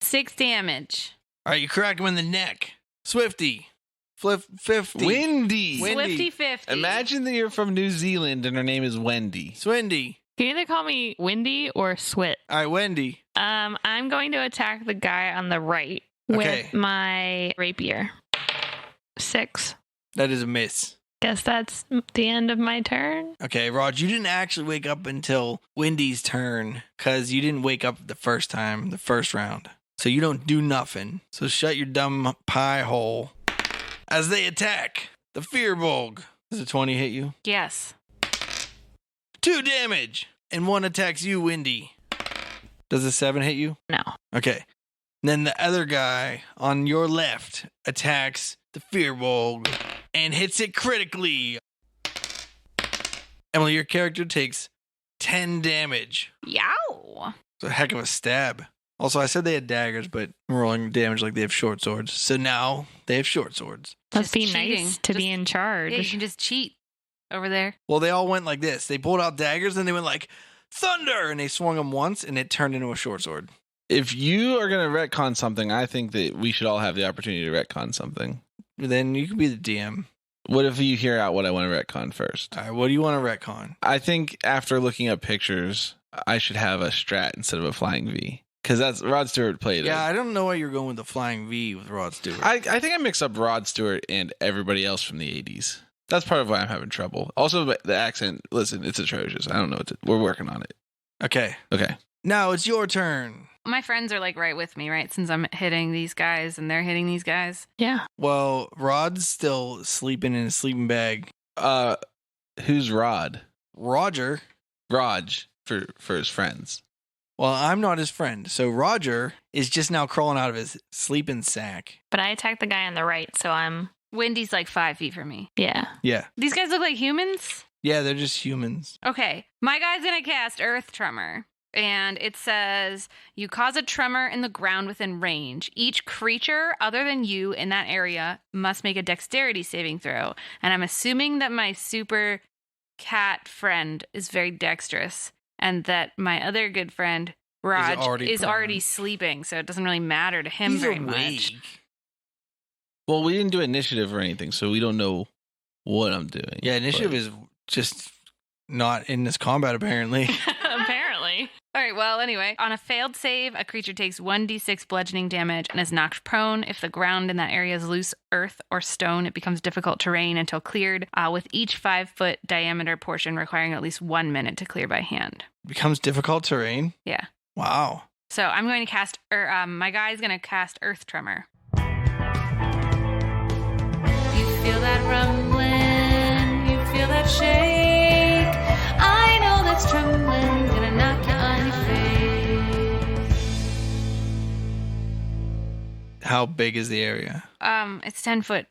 6 damage. All right, you crack him in the neck. Swifty. Flip 50. Wendy. Swifty 50. Imagine that you're from New Zealand and her name is Wendy. Swindy. You can either call me Windy or Swit. All right, Wendy. I'm going to attack the guy on the right Okay. with my rapier. 6. That is a miss. Guess that's the end of my turn. Okay, Raj, you didn't actually wake up until Wendy's turn because you didn't wake up the first time, the first round. So you don't do nothing. So shut your dumb pie hole. As they attack, the firbolg. Does a 20 hit you? Yes. 2 damage. And 1 attacks you, Wendy. Does a 7 hit you? No. Okay. Then the other guy on your left attacks the firbolg and hits it critically. Emily, your character takes 10 damage. Yow. It's a heck of a stab. Also, I said they had daggers, but I'm rolling damage like they have short swords. So now they have short swords. Must Just be cheating. nice to be Just- in charge. Yeah, you can just cheat over there. Well, they all went like this. They pulled out daggers and they went like, thunder! And they swung them once and it turned into a short sword. If you are going to retcon something, I think that we should all have the opportunity to retcon something. Then you can be the DM. What if you hear out what I want to retcon first? All right, what do you want to retcon? I think after looking up pictures, I should have a strat instead of a flying V. Because that's Rod Stewart played Yeah, it. I don't know why you're going with the flying V with Rod Stewart. I think I mix up Rod Stewart and everybody else from the 80s. That's part of why I'm having trouble. Also, the accent, listen, it's atrocious. I don't know we're working on it. Okay. Okay. Now it's your turn. My friends are like right with me, right? Since I'm hitting these guys and they're hitting these guys. Yeah. Well, Rod's still sleeping in his sleeping bag. Who's Rod? Roger. Raj for his friends. Well, I'm not his friend. So Roger is just now crawling out of his sleeping sack. But I attacked the guy on the right, so I'm, Wendy's like 5 feet from me. yeah. Yeah. These guys look like humans? Yeah, they're just humans. Okay. My guy's going to cast Earth Tremor. And it says, you cause a tremor in the ground within range. Each creature other than you in that area must make a dexterity saving throw. And I'm assuming that my super cat friend is very dexterous and that my other good friend, Raj, is prone. already sleeping. So it doesn't really matter to him He's very awake. much. Well, we didn't do initiative or anything, so we don't know what I'm doing. Yeah, initiative But- is just not in this combat, apparently. Apparently. All right, well, anyway, on a failed save, a creature takes 1d6 bludgeoning damage and is knocked prone. If the ground in that area is loose earth or stone, it becomes difficult terrain until cleared, with each 5-foot diameter portion requiring at least 1 minute to clear by hand. Becomes difficult terrain. Yeah. Wow. So I'm going to cast, my guy's going to cast Earth Tremor. You feel that rumbling, you feel that shake. I know that's trembling, gonna knock you on your face. How big is the area? It's 10 foot.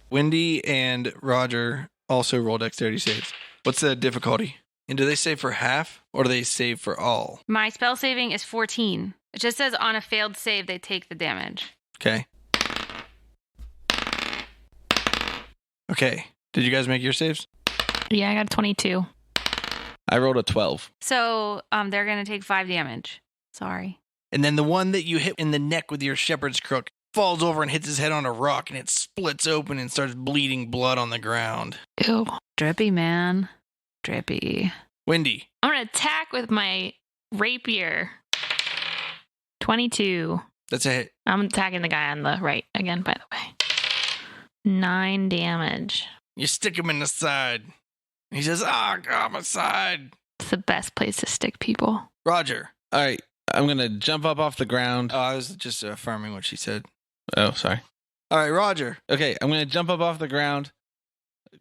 Wendy and Roger also roll dexterity saves. What's the difficulty? And do they save for half or do they save for all? My spell saving is 14. It just says on a failed save, they take the damage. Okay. Okay. Did you guys make your saves? Yeah, I got 22. I rolled a 12. So they're going to take 5 damage. Sorry. And then the one that you hit in the neck with your shepherd's crook falls over and hits his head on a rock and it splits open and starts bleeding blood on the ground. Ew. Drippy, man. Drippy. Wendy. I'm going to attack with my rapier. 22. That's a hit. I'm attacking the guy on the right again, by the way. 9 damage. You stick him in the side. He says, God, my side. It's the best place to stick people. Roger. All right. I'm going to jump up off the ground. Oh, I was just affirming what she said. Oh, sorry. All right, Roger. Okay. I'm going to jump up off the ground,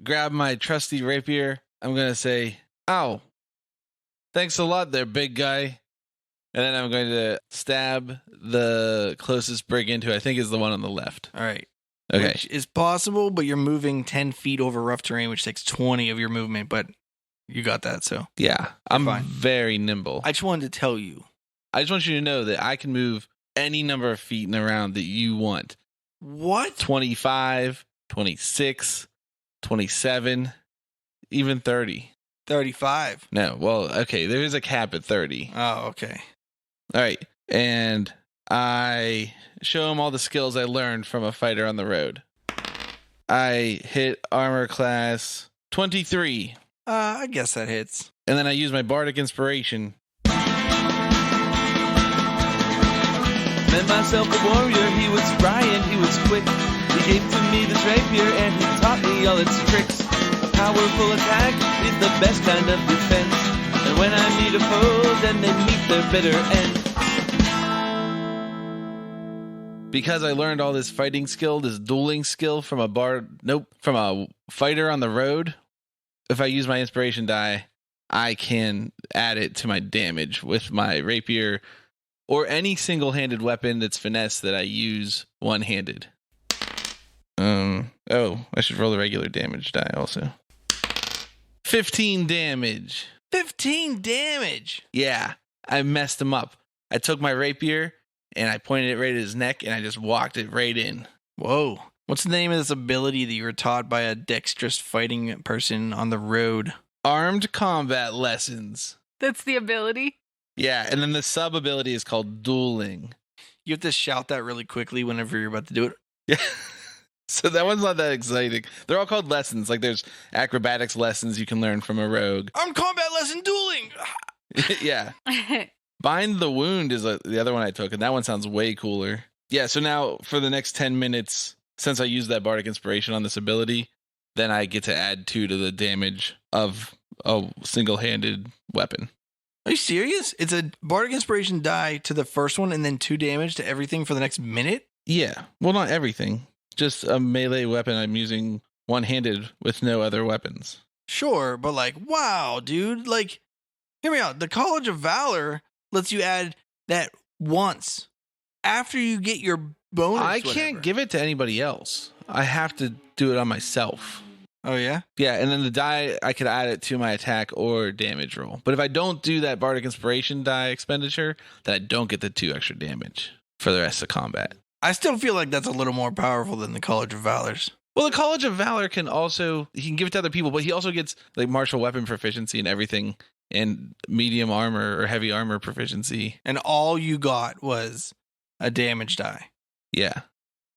grab my trusty rapier. I'm going to say, ow. Thanks a lot there, big guy. And then I'm going to stab the closest brigand, who I think is the one on the left. All right. Okay. Which is possible, but you're moving 10 feet over rough terrain, which takes 20 of your movement, but you got that, so. Yeah. I'm fine. very nimble. I just wanted to tell you. I just want you to know that I can move any number of feet in a round that you want. What? 25, 26, 27, even 30. 35. No, well, okay, there is a cap at 30. Oh, okay. All right, and I show him all the skills I learned from a fighter on the road. I hit armor class 23. I guess that hits. And then I use my bardic inspiration. Met myself a warrior, he was spry and he was quick. He gave to me this rapier and he taught me all its tricks. A powerful attack is the best kind of defense. And when I meet a foe, then they meet their bitter end. Because I learned all this fighting skill, this dueling skill from from a fighter on the road, if I use my inspiration die, I can add it to my damage with my rapier or any single-handed weapon that's finesse that I use one-handed. I should roll the regular damage die also. 15 damage. 15 damage. Yeah, I messed him up. I took my rapier and I pointed it right at his neck and I just walked it right in. Whoa. What's the name of this ability that you were taught by a dexterous fighting person on the road? Armed combat lessons. That's the ability. Yeah, and then the sub-ability is called dueling. You have to shout that really quickly whenever you're about to do it. Yeah. So that one's not that exciting. They're all called lessons. Like there's acrobatics lessons you can learn from a rogue. Armed combat lesson dueling. Yeah. Bind the Wound is the other one I took, and that one sounds way cooler. Yeah, so now for the next 10 minutes, since I used that bardic inspiration on this ability, then I get to add 2 to the damage of a single-handed weapon. Are you serious? It's a bardic inspiration die to the first one and then 2 damage to everything for the next minute? Yeah. Well, not everything. Just a melee weapon I'm using one-handed with no other weapons. Sure, but like, wow, dude. Like, hear me out. The College of Valor lets you add that once after you get your bonus. I can't give it to anybody else. I have to do it on myself. Oh, yeah? Yeah, and then the die, I could add it to my attack or damage roll. But if I don't do that bardic inspiration die expenditure, then I don't get the 2 extra damage for the rest of combat. I still feel like that's a little more powerful than the College of Valors. Well, the College of Valor he can give it to other people, but he also gets like martial weapon proficiency and everything, and medium armor or heavy armor proficiency. And all you got was a damage die. Yeah.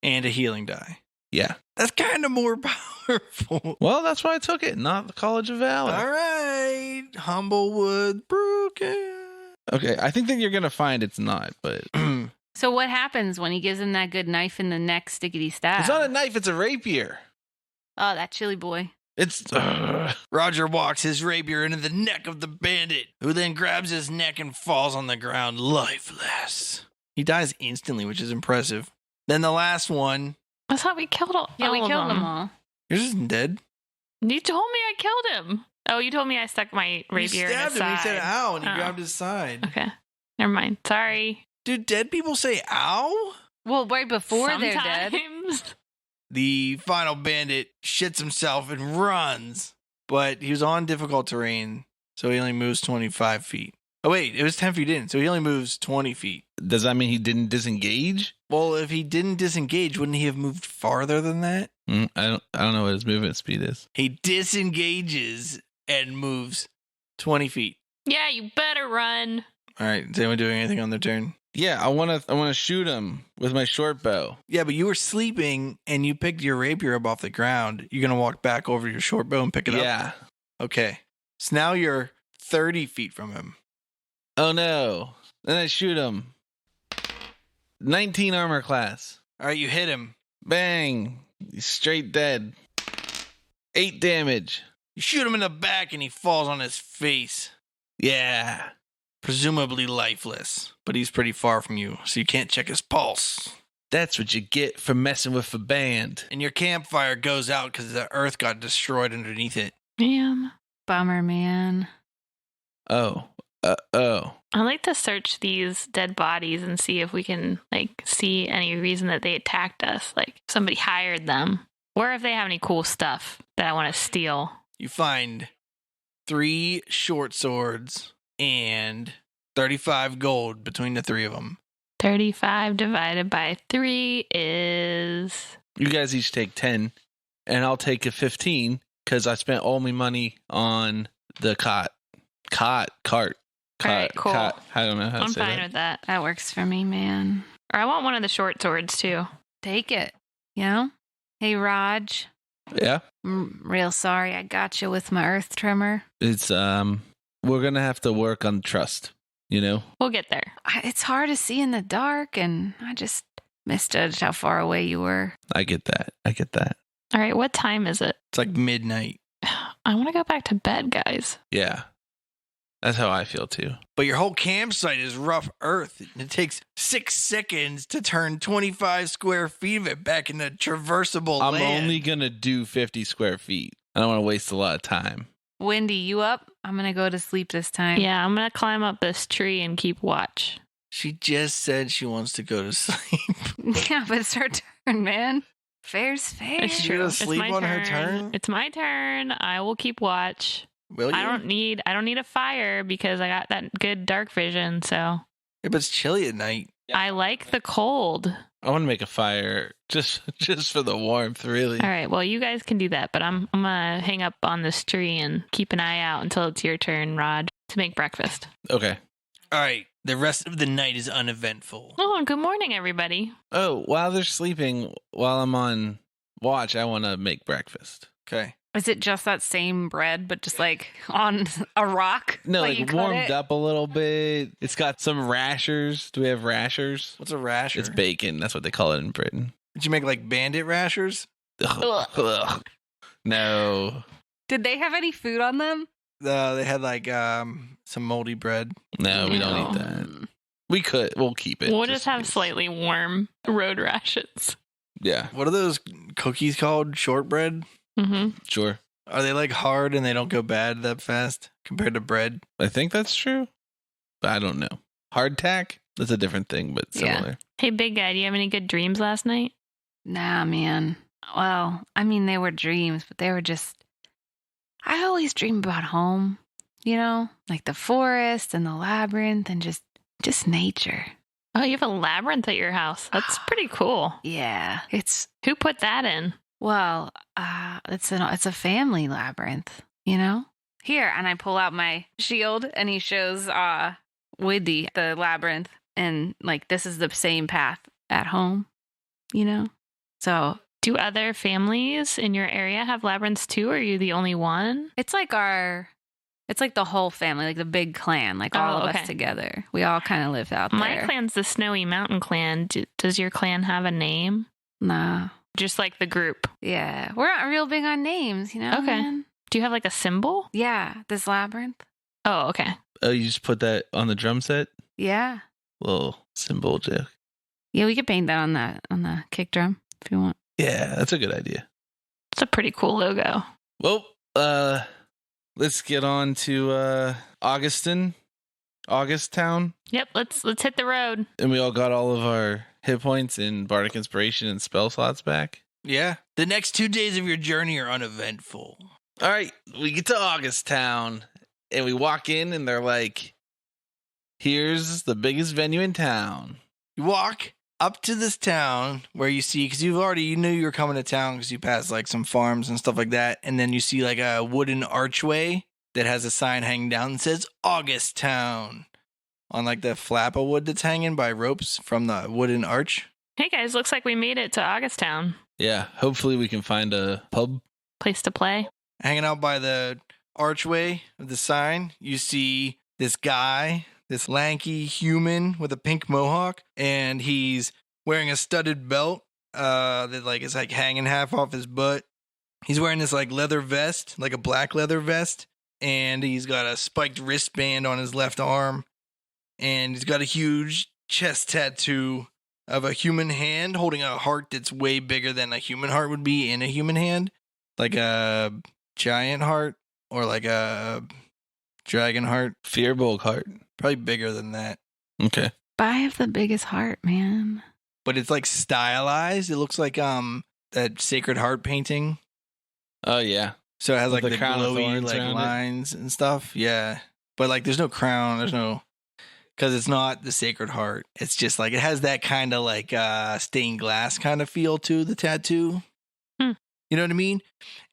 And a healing die. Yeah. That's kind of more powerful. Well, that's why I took it, not the College of Valor. All right. Humblewood broken. Okay, I think that you're going to find it's not, but... So what happens when he gives him that good knife in the neck, stickety stab? It's not a knife, it's a rapier. Oh, that chilly boy. It's... Roger walks his rapier into the neck of the bandit, who then grabs his neck and falls on the ground lifeless. He dies instantly, which is impressive. Then the last one. I thought we killed all Yeah, we of killed them all. Yours isn't dead. You told me I killed him. Oh, you told me I stuck my rapier in his You stabbed him. side. He said ow, and he Oh. grabbed his side. Okay. Never mind. Sorry. Dude, dead people say ow? Well, right before they're dead. Sometimes. The final bandit shits himself and runs, but he was on difficult terrain, so he only moves 25 feet. Oh, wait, it was 10 feet in, so he only moves 20 feet. Does that mean he didn't disengage? Well, if he didn't disengage, wouldn't he have moved farther than that? I don't know what his movement speed is. He disengages and moves 20 feet. Yeah, you better run. All right, is anyone doing anything on their turn? Yeah, I want to shoot him with my short bow. Yeah, but you were sleeping and you picked your rapier up off the ground. You're going to walk back over your short bow and pick it up? Yeah. Okay. So now you're 30 feet from him. Oh no. Then I shoot him. 19 armor class. All right, you hit him. Bang. He's straight dead. 8 damage. You shoot him in the back and he falls on his face. Yeah. Presumably lifeless, but he's pretty far from you, so you can't check his pulse. That's what you get for messing with a band. And your campfire goes out because the earth got destroyed underneath it. Man. Bummer, man. Oh. I'd like to search these dead bodies and see if we can, see any reason that they attacked us. Like, somebody hired them. Or if they have any cool stuff that I want to steal. You find 3 short swords and 35 gold between the 3 of them. 35 divided by 3 is... You guys each take 10, and I'll take a 15 because I spent all my money on the cart. All right, cool. I don't know how to I'm say fine that. with that. That works for me, man. Or I want one of the short swords, too. Take it. You know? Hey, Raj. Yeah? I'm real sorry I got you with my earth trimmer. It's, we're going to have to work on trust, you know? We'll get there. It's hard to see in the dark, and I just misjudged how far away you were. I get that. All right, what time is it? It's like midnight. I want to go back to bed, guys. Yeah. That's how I feel, too. But your whole campsite is rough earth. It takes 6 seconds to turn 25 square feet of it back into traversable I'm land. only going to do 50 square feet. I don't want to waste a lot of time. Wendy, you up? I'm going to go to sleep this time. Yeah, I'm going to climb up this tree and keep watch. She just said she wants to go to sleep. Yeah, but it's her turn, man. Fair's fair. It's You're true. gonna It's sleep my on her turn. turn? It's my turn. I will keep watch. Will you? I don't need a fire because I got that good dark vision, so Yeah, but it's chilly at night. I like the cold. I want to make a fire just for the warmth, really. All right, well, you guys can do that, but I'm gonna hang up on this tree and keep an eye out until it's your turn, Rod, to make breakfast. Okay. All right. The rest of the night is uneventful. Oh, and good morning, everybody. Oh, while they're sleeping, while I'm on watch, I want to make breakfast. Okay. Is it just that same bread, but just on a rock? No, you cut warmed it? up a little bit. It's got some rashers. Do we have rashers? What's a rasher? It's bacon. That's what they call it in Britain. Did you make like bandit rashers? Ugh. No. Did they have any food on them? They had like some moldy bread. No, we don't No. eat that. We could. We'll keep it. We'll just in have case. slightly warm road rations. Yeah, What are those cookies called? Shortbread? Mm-hmm. sure. Are they like hard and they don't go bad that fast compared to bread? I think that's true. But I don't know. Hardtack? That's a different thing, but Yeah. similar. Hey, big guy, do you have any good dreams last night? Nah, man. Well, I mean, they were dreams, but they were just. I always dream about home, you know, like the forest and the labyrinth and just nature. Oh, you have a labyrinth at your house. That's pretty cool. Yeah, it's Who put that in? well, it's a family labyrinth, you know. Here, and I pull out my shield, and he shows Widdy the labyrinth, and like this is the same path at home, you know. So Do other families in your area have labyrinths too, or are you the only one? it's like the whole family, like the big clan, like all Oh, of okay. us together. We all kind of live out My there. clan's the Snowy Mountain Clan. Does your clan have a name? Nah. Just like the group. Yeah. We're not real big on names, you know? Okay. man? Do you have like a symbol? Yeah. This labyrinth. Oh, okay. Oh, you just put that on the drum set? Yeah. Little symbol joke. Yeah, we could paint that on the kick drum if you want. Yeah, that's a good idea. It's a pretty cool logo. Well, let's get on to Augustown. Yep, let's hit the road. And we all got all of our hit points and bardic inspiration and spell slots back. Yeah. The next 2 days of your journey are uneventful. All right, we get to Augustown and we walk in and they're like, here's the biggest venue in town. You walk up to this town where you see, because you knew you were coming to town because you passed like some farms and stuff like that. And then you see like a wooden archway that has a sign hanging down that says Augustown on like the flap of wood that's hanging by ropes from the wooden arch. Hey guys, looks like we made it to Augustown. Yeah, hopefully we can find a pub. Place to play. Hanging out by the archway of the sign, you see this guy this lanky human with a pink mohawk, and he's wearing a studded belt that like is like hanging half off his butt. He's wearing this like leather vest, like a black leather vest, and he's got a spiked wristband on his left arm, and he's got a huge chest tattoo of a human hand holding a heart that's way bigger than a human heart would be in a human hand, like a giant heart or like a dragon heart. Firbolg heart. Probably bigger than that. Okay. But I have the biggest heart, man. But it's like stylized. It looks like that Sacred Heart painting. Oh, yeah. So it has like With the the crown of glowy thorns like around it. lines and stuff. Yeah. But like there's no crown. There's no, because it's not the Sacred Heart. It's just like it has that kind of like stained glass kind of feel to the tattoo. Hmm. You know what I mean?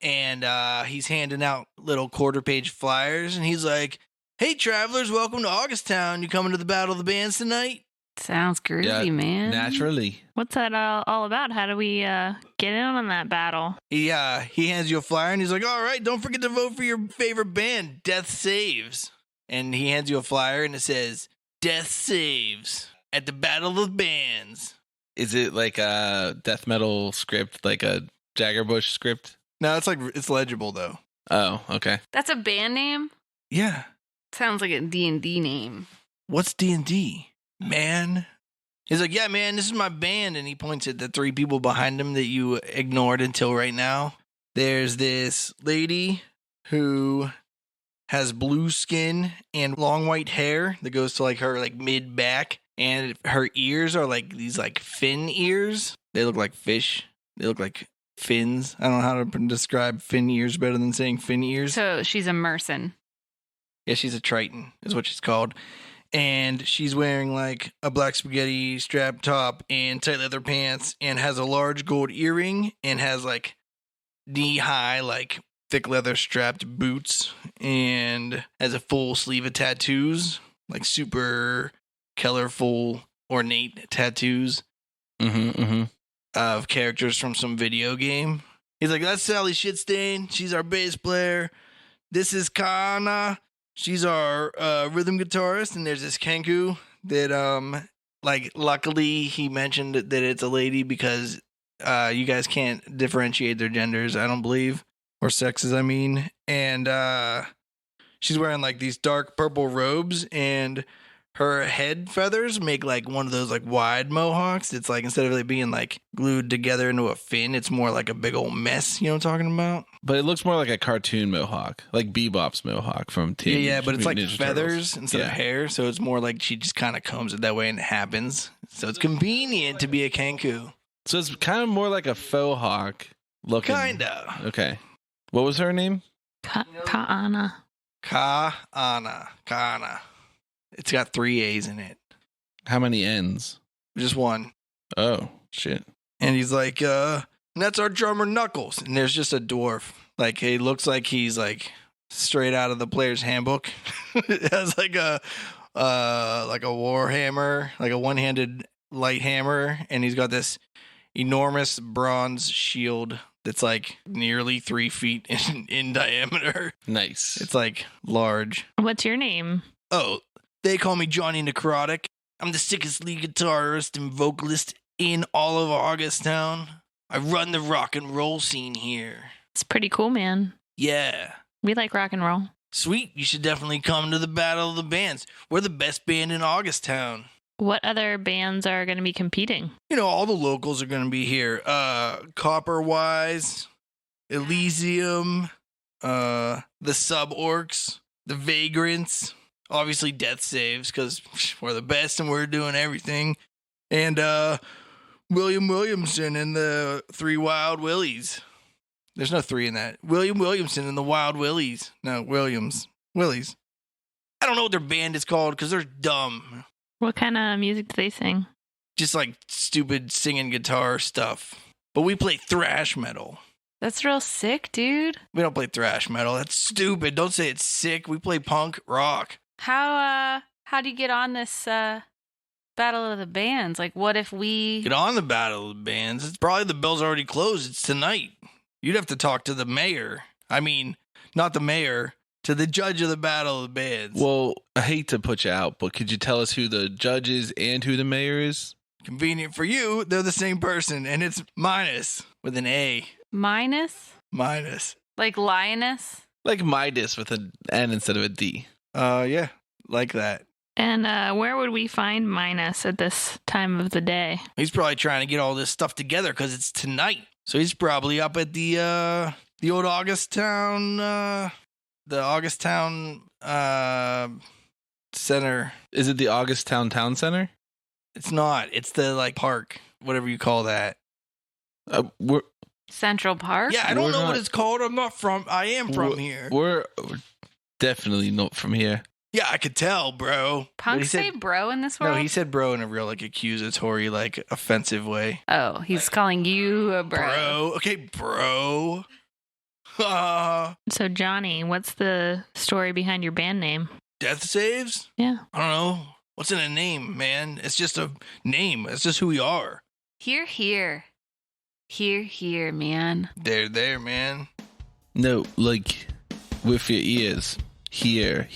And he's handing out little quarter-page flyers, and he's like, "Hey, travelers, welcome to Augustown. You coming to the Battle of the Bands tonight?" Sounds groovy, Yeah, man. Naturally. What's that all about? How do we get in on that battle? He hands you a flyer, and he's like, "All right, don't forget to vote for your favorite band, Death Saves." And he hands you a flyer, and it says, "Death Saves at the Battle of the Bands." Is it like a death metal script, like a Jaggerbush script? No, it's legible though. Oh, okay. That's a band name? Yeah. Sounds like a D&D name. What's D&D? Man. He's like, "Yeah, man, this is my band." And he points at the three people behind him that you ignored until right now. There's this lady who has blue skin and long white hair that goes to like her like mid back, and her ears are like these like fin ears. They look like fish. They look like fins. I don't know how to describe fin ears better than saying fin ears. So she's a mercen. Yeah, she's a Triton, is what she's called. And she's wearing like a black spaghetti strap top and tight leather pants, and has a large gold earring, and has like knee high, like thick leather strapped boots, and has a full sleeve of tattoos, like super colorful, ornate tattoos of characters from some video game. He's like, "That's Sally Shitstain. She's our bass player. This is Kana. She's our rhythm guitarist." And there's this Kenku that, like, luckily he mentioned that it's a lady because you guys can't differentiate their genders, I don't believe, or sexes, I mean. And she's wearing like these dark purple robes, and her head feathers make like one of those like wide mohawks. It's like instead of it being like glued together into a fin, it's more like a big old mess. You know what I'm talking about? But it looks more like a cartoon mohawk, like Bebop's mohawk from Teenage Yeah, but it's like Mutant Ninja feathers Turtles. instead of hair, so it's more like she just kind of combs it that way and it happens. So it's convenient to be a Kenku. So it's kind of more like a faux hawk looking. Kinda. Okay. What was her name? Kaana. Kaana. It's got 3 A's in it. How many N's? Just one. Oh, shit. And he's like, and that's our drummer Knuckles. And there's just a dwarf. Like, he looks like he's like straight out of the player's handbook. It has like a war hammer, like a one-handed light hammer, and he's got this enormous bronze shield that's like nearly 3 feet in diameter. Nice. It's like large. What's your name? Oh, they call me Johnny Necrotic. I'm the sickest lead guitarist and vocalist in all of Augustown. I run the rock and roll scene here. It's pretty cool, man. Yeah. We like rock and roll. Sweet, you should definitely come to the Battle of the Bands. We're the best band in Augustown. What other bands are going to be competing? You know, all the locals are going to be here. Copperwise, Elysium, the Sub-Orcs, the Vagrants, obviously Death Saves, because we're the best and we're doing everything. And William Williamson and the Three Wild Willies. There's no 3 in that. William Williamson and the Wild Willies. No, Williams. Willies. I don't know what their band is called because they're dumb. What kind of music do they sing? Just like stupid singing guitar stuff. But we play thrash metal. That's real sick, dude. We don't play thrash metal. That's stupid. Don't say it's sick. We play punk rock. How do you get on this Battle of the Bands? Like, what if we... Get on the Battle of the Bands. It's probably the bill's already closed. It's tonight. You'd have to talk to the mayor. I mean, not the mayor. to the judge of the Battle of the Bands. Well, I hate to put you out, but could you tell us who the judge is and who the mayor is? Convenient for you, they're the same person, and it's Minus with an A. Minus? Minus. Like lioness? Like Midas with an N instead of a D. Yeah, like that. And where would we find Minus at this time of the day? He's probably trying to get all this stuff together because it's tonight. So he's probably up at the old Augustown, the Augustown Center. Is it the Augustown Town Center? It's not. It's the like park, whatever you call that. We're Central Park? Yeah, I don't We're know what not- it's called. I am from here. We're definitely not from here. Yeah, I could tell, bro. But Punks he said, say bro in this world? no, he said bro in a real like accusatory, like offensive way. Oh, he's calling you a bro. Bro. Okay, bro. So, Johnny, what's the story behind your band name? Death saves? Yeah. I don't know. What's in a name, man? It's just a name. It's just who we are. Here, here. Here, here, man. There, man. No, like with your ears. Here.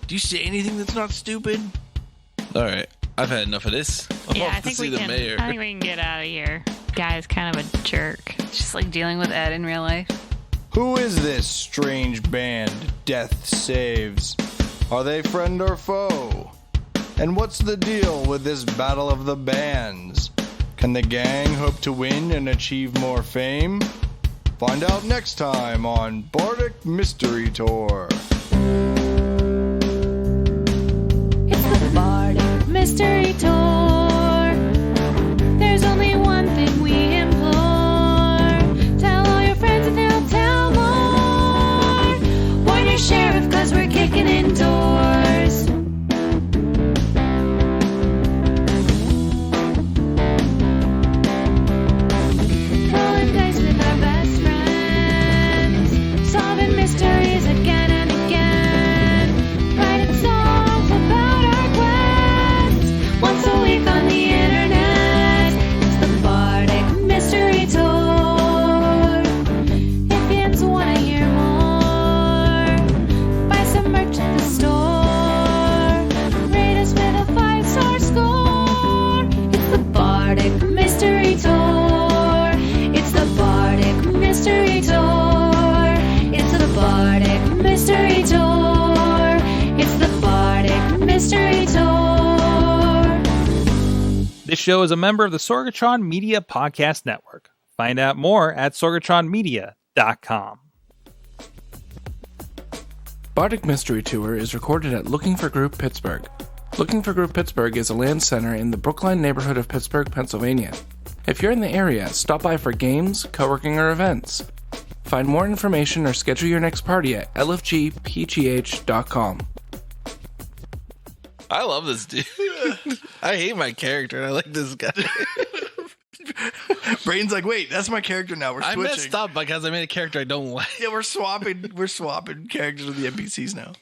Do you say anything that's not stupid? All right, I've had enough of this. I'm Yeah, off I to think see we the can. mayor. I think we can get out of here. Guy's kind of a jerk. It's just like dealing with Ed in real life. Who is this strange band, Death Saves? Are they friend or foe? And what's the deal with this battle of the bands? Can the gang hope to win and achieve more fame? Find out next time on Bardic Mystery Tour. It's the Bardic Mystery Tour. There's only one thing we implore. Tell all your friends and they'll tell more. Warn your sheriff, cause we're kicking in doors. Rolling dice with our best friends. Solving mysteries again and again. Writing songs about our quests. Once a week on the internet. It's the Bardic Mystery Tour. If fans wanna hear more, buy some merch at the store. Rate us with a 5-star score. It's the Bardic Mystery Tour. It's the Bardic Mystery Tour. It's the Bardic Mystery Tour. It's the Bardic Mystery Tour. This show is a member of the Sorgatron Media Podcast Network. Find out more at sorgatronmedia.com. Bardic Mystery Tour is recorded at Looking for Group Pittsburgh. Looking for Group Pittsburgh is a land center in the Brookline neighborhood of Pittsburgh, Pennsylvania. If you're in the area, stop by for games, co-working, or events. Find more information or schedule your next party at lfgpgh.com. I love this dude. I hate my character. And I like this guy. Braden's like, wait, that's my character now. We're I switching. messed up because I made a character I don't like. Yeah, we're swapping characters with the NPCs now.